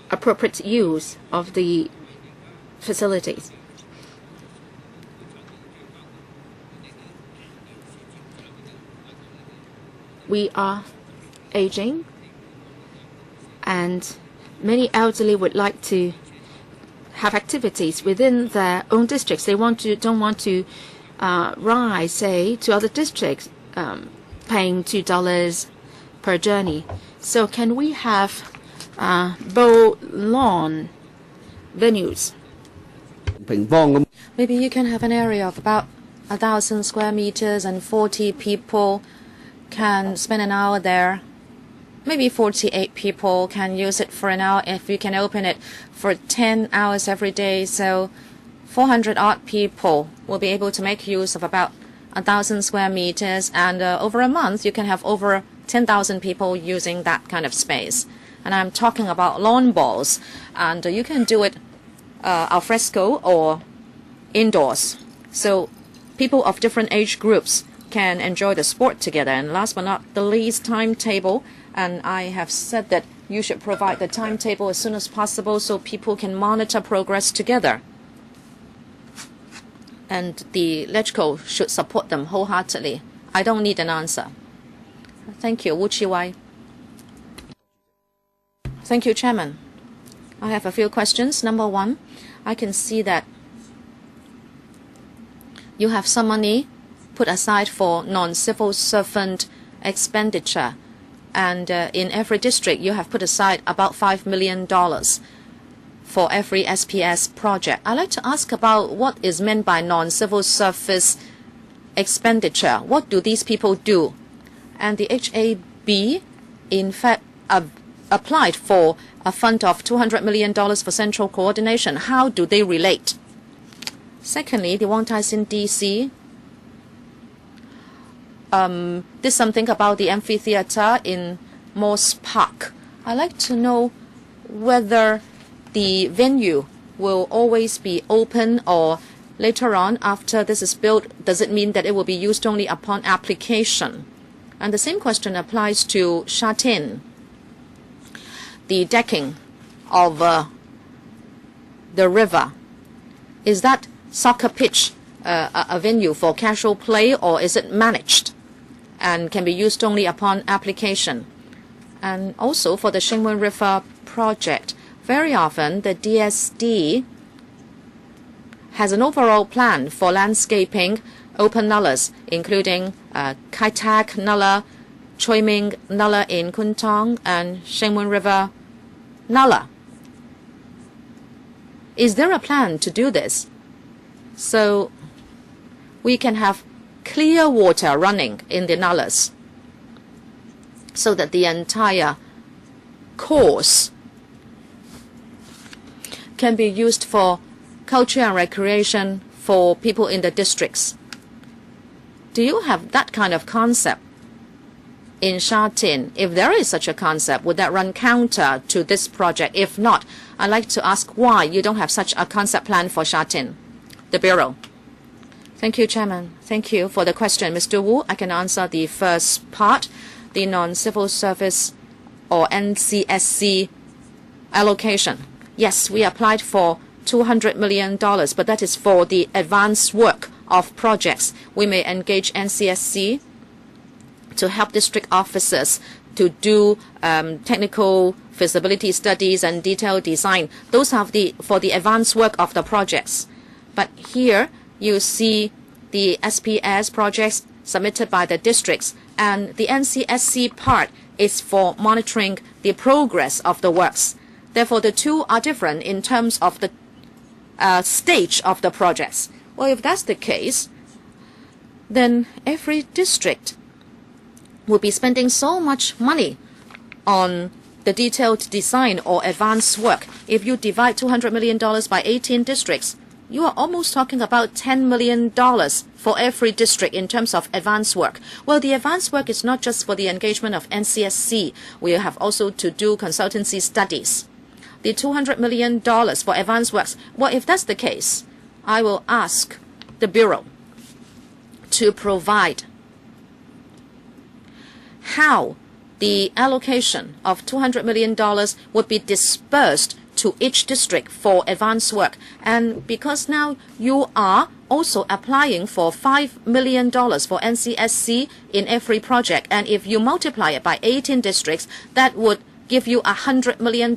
appropriate use of the facilities. We are aging, and many elderly would like to have activities within their own districts. They don't want to rise, say, to other districts, paying $2 per journey. So can we have bow lawn venues? Maybe you can have an area of about 1,000 square meters and 40 people can spend an hour there. Maybe 48 people can use it for an hour if you can open it for 10 hours every day. So 400 odd people will be able to make use of about 1,000 square meters. And over a month, you can have over 10,000 people using that kind of space. And I'm talking about lawn bowls. And you can do it al fresco or indoors. So people of different age groups can enjoy the sport together. And last but not the least, timetable. And I have said that you should provide the timetable as soon as possible so people can monitor progress together. And the LegCo should support them wholeheartedly. I don't need an answer. Thank you. Wu Chi-wai. Thank you, Chairman. I have a few questions. Number one, I can see that you have some money put aside for non-civil servant expenditure. And in every district, you have put aside about $5 million for every SPS project. I'd like to ask about what is meant by non-civil service expenditure. What do these people do? And the HAB, in fact, applied for a fund of $200 million for central coordination. How do they relate? Secondly, the Wong Tai Sin DC did something about the amphitheater in Moss Park. I'd like to know whether the venue will always be open or later on after this is built, does it mean that it will be used only upon application? And the same question applies to Sha Tin. The decking of the river, is that soccer pitch a venue for casual play, or is it managed and can be used only upon application? And also for the Shingwen River project, very often the DSD has an overall plan for landscaping open nullahs, including Kai Tak Nullah, Choi Ming Nullah in Kuntong, and Shingwen River Nullah. Is there a plan to do this so we can have clear water running in the nullahs so that the entire course can be used for culture and recreation for people in the districts? Do you have that kind of concept in Sha Tin? If there is such a concept, would that run counter to this project? If not, I'd like to ask why you don't have such a concept plan for Sha Tin. The Bureau. Thank you, Chairman. Thank you for the question. Mr. Wu, I can answer the first part, the non-civil service or NCSC allocation. Yes, we applied for $200 million, but that is for the advanced work of projects. We may engage NCSC to help district officers to do technical feasibility studies and detailed design. Those are for the advanced work of the projects. But here you see the SPS projects submitted by the districts and the NCSC part is for monitoring the progress of the works. Therefore, the two are different in terms of the stage of the projects. Well, if that's the case, then every district will be spending so much money on the detailed design or advanced work. If you divide $200 million by 18 districts, you are almost talking about $10 million for every district in terms of advanced work. Well, the advanced work is not just for the engagement of NCSC. We have also to do consultancy studies. The $200 million for advanced works, well, if that's the case, I will ask the Bureau to provide how the allocation of $200 million would be dispersed to each district for advanced work. And because now you are also applying for $5 million for NCSC in every project, and if you multiply it by 18 districts, that would give you $100 million.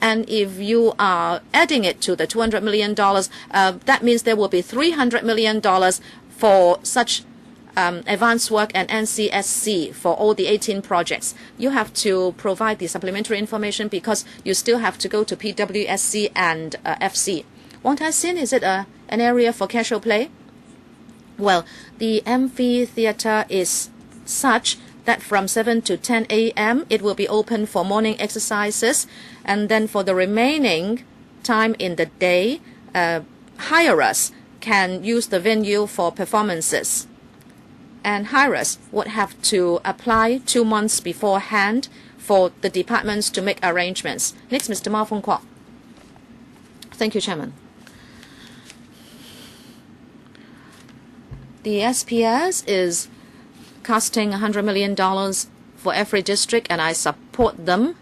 And if you are adding it to the $200 million, that means there will be $300 million for such advanced work and NCSC for all the 18 projects. You have to provide the supplementary information because you still have to go to PWSC and FC. Wong Tai Sin, is it an area for casual play? Well, the amphitheater is such that from 7 to 10 a.m. it will be open for morning exercises, and then for the remaining time in the day, hirers can use the venue for performances. And hirers would have to apply 2 months beforehand for the departments to make arrangements. Next, Mr. Mong Kok. Thank you, Chairman. The SPS is costing $100 million for every district, and I support them.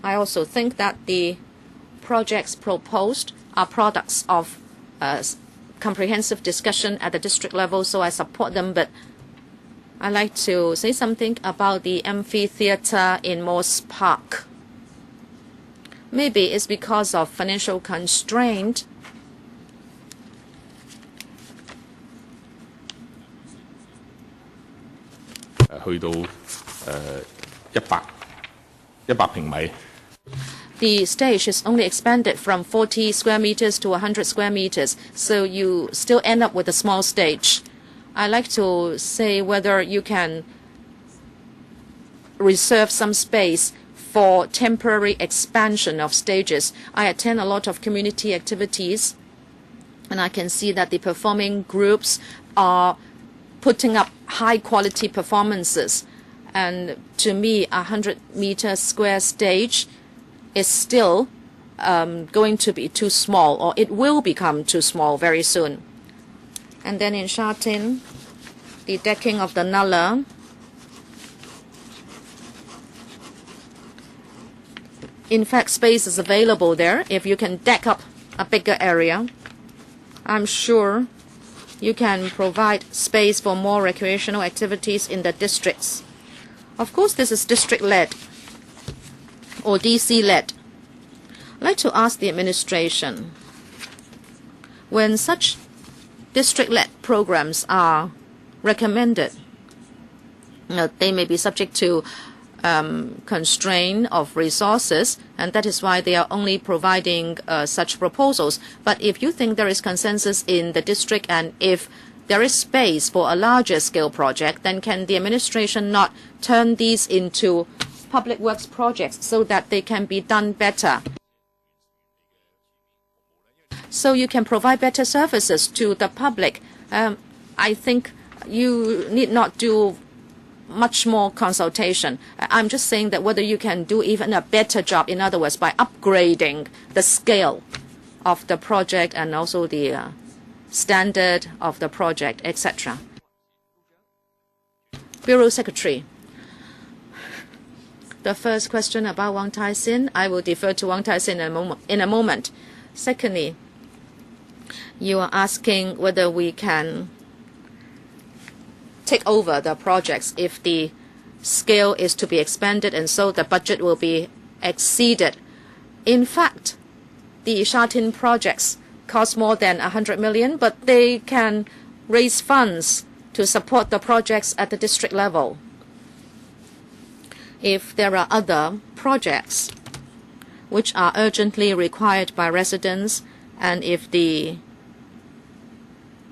I also think that the projects proposed are products of comprehensive discussion at the district level, so I support them. But I'd like to say something about the amphitheater in Moss Park. Maybe it's because of financial constraint. The stage is only expanded from 40 square meters to 100 square meters, so you still end up with a small stage. I'd like to say whether you can reserve some space for temporary expansion of stages. I attend a lot of community activities, and I can see that the performing groups are putting up high-quality performances. And to me, a 100-meter square stage is still going to be too small, or it will become too small very soon. And then in Sha Tin, the decking of the Nullah, in fact, space is available there. If you can deck up a bigger area, I'm sure you can provide space for more recreational activities in the districts. Of course, this is district-led or DC-led. I'd like to ask the administration, when such district-led programs are recommended, they may be subject to constraint of resources, and that is why they are only providing such proposals. But if you think there is consensus in the district, and if there is space for a larger scale project, then can the administration not turn these into public works projects so that they can be done better? So you can provide better services to the public. I think you need not do much more consultation. I'm just saying that whether you can do even a better job, in other words, by upgrading the scale of the project and also the standard of the project, etc. Bureau Secretary. The first question about Wong Tai Sin, I will defer to Wong Tai Sin in a moment. Secondly, you are asking whether we can take over the projects if the scale is to be expanded, and so the budget will be exceeded. In fact, the Sha Tin projects cost more than $100 million, but they can raise funds to support the projects at the district level. If there are other projects which are urgently required by residents, and if the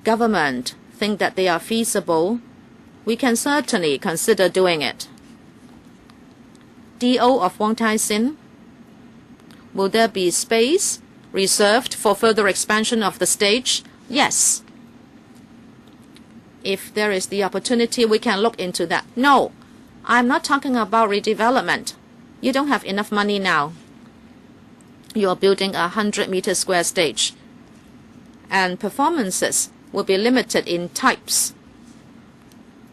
government think that they are feasible, we can certainly consider doing it. DO of Wong Tai Sin, will there be space reserved for further expansion of the stage? Yes. If there is the opportunity, we can look into that. No, I'm not talking about redevelopment. You don't have enough money now. You are building a 100-meter square stage, and performances will be limited in types.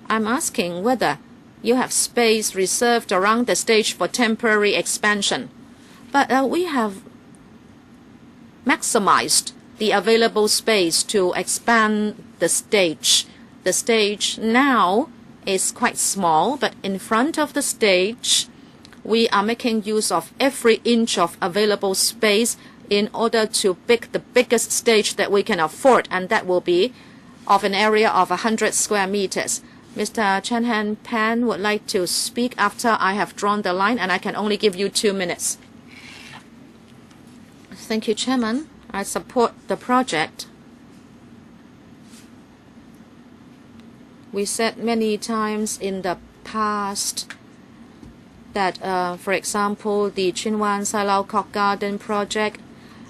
I'm asking whether you have space reserved around the stage for temporary expansion. But we have maximized the available space to expand the stage. The stage now is quite small, but in front of the stage, we are making use of every inch of available space in order to pick the biggest stage that we can afford, and that will be of an area of 100 square meters. Mr. Chen Han Pan would like to speak after I have drawn the line, and I can only give you 2 minutes. Thank you, Chairman. I support the project. We said many times in the past that, for example, the Tsuen Wan Sai Lau Kok Garden project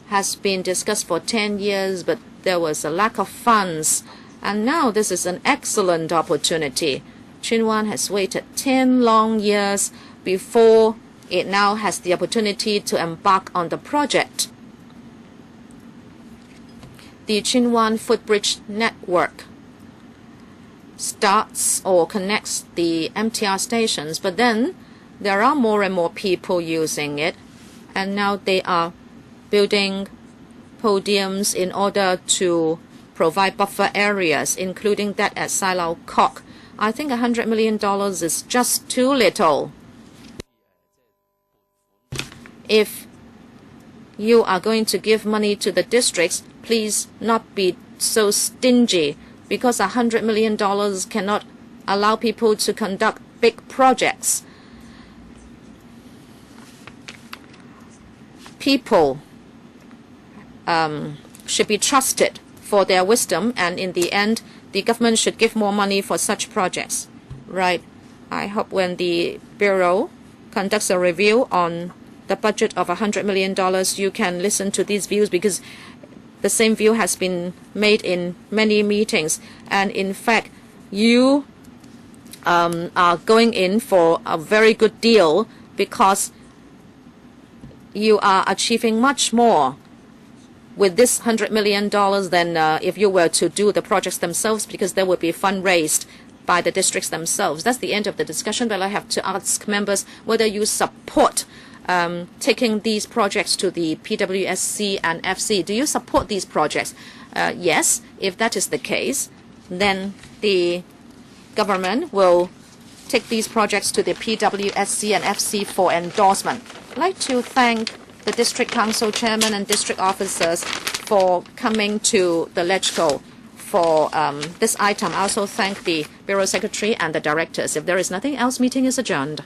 has been discussed for 10 years, but there was a lack of funds. And now this is an excellent opportunity. Tsuen Wan has waited 10 long years before it now has the opportunity to embark on the project. The Tsuen Wan Footbridge network starts or connects the MTR stations, but then there are more and more people using it, and now they are building podiums in order to provide buffer areas, including that at Sai Lau Kok. I think $100 million is just too little. If you are going to give money to the districts, please not be so stingy, because $100 million cannot allow people to conduct big projects. People should be trusted for their wisdom, and in the end, the government should give more money for such projects. Right. I hope when the Bureau conducts a review on the budget of $100 million, you can listen to these views, because the same view has been made in many meetings. And in fact, you are going in for a very good deal, because you are achieving much more with this $100 million than if you were to do the projects themselves, because there would be fund raised by the districts themselves. That's the end of the discussion, but I have to ask members whether you support taking these projects to the PWSC and FC. Do you support these projects? Yes. If that is the case, then the government will take these projects to the PWSC and FC for endorsement. I'd like to thank the District Council Chairman and District Officers for coming to the LegCo for this item. I also thank the Bureau Secretary and the Directors. If there is nothing else, meeting is adjourned.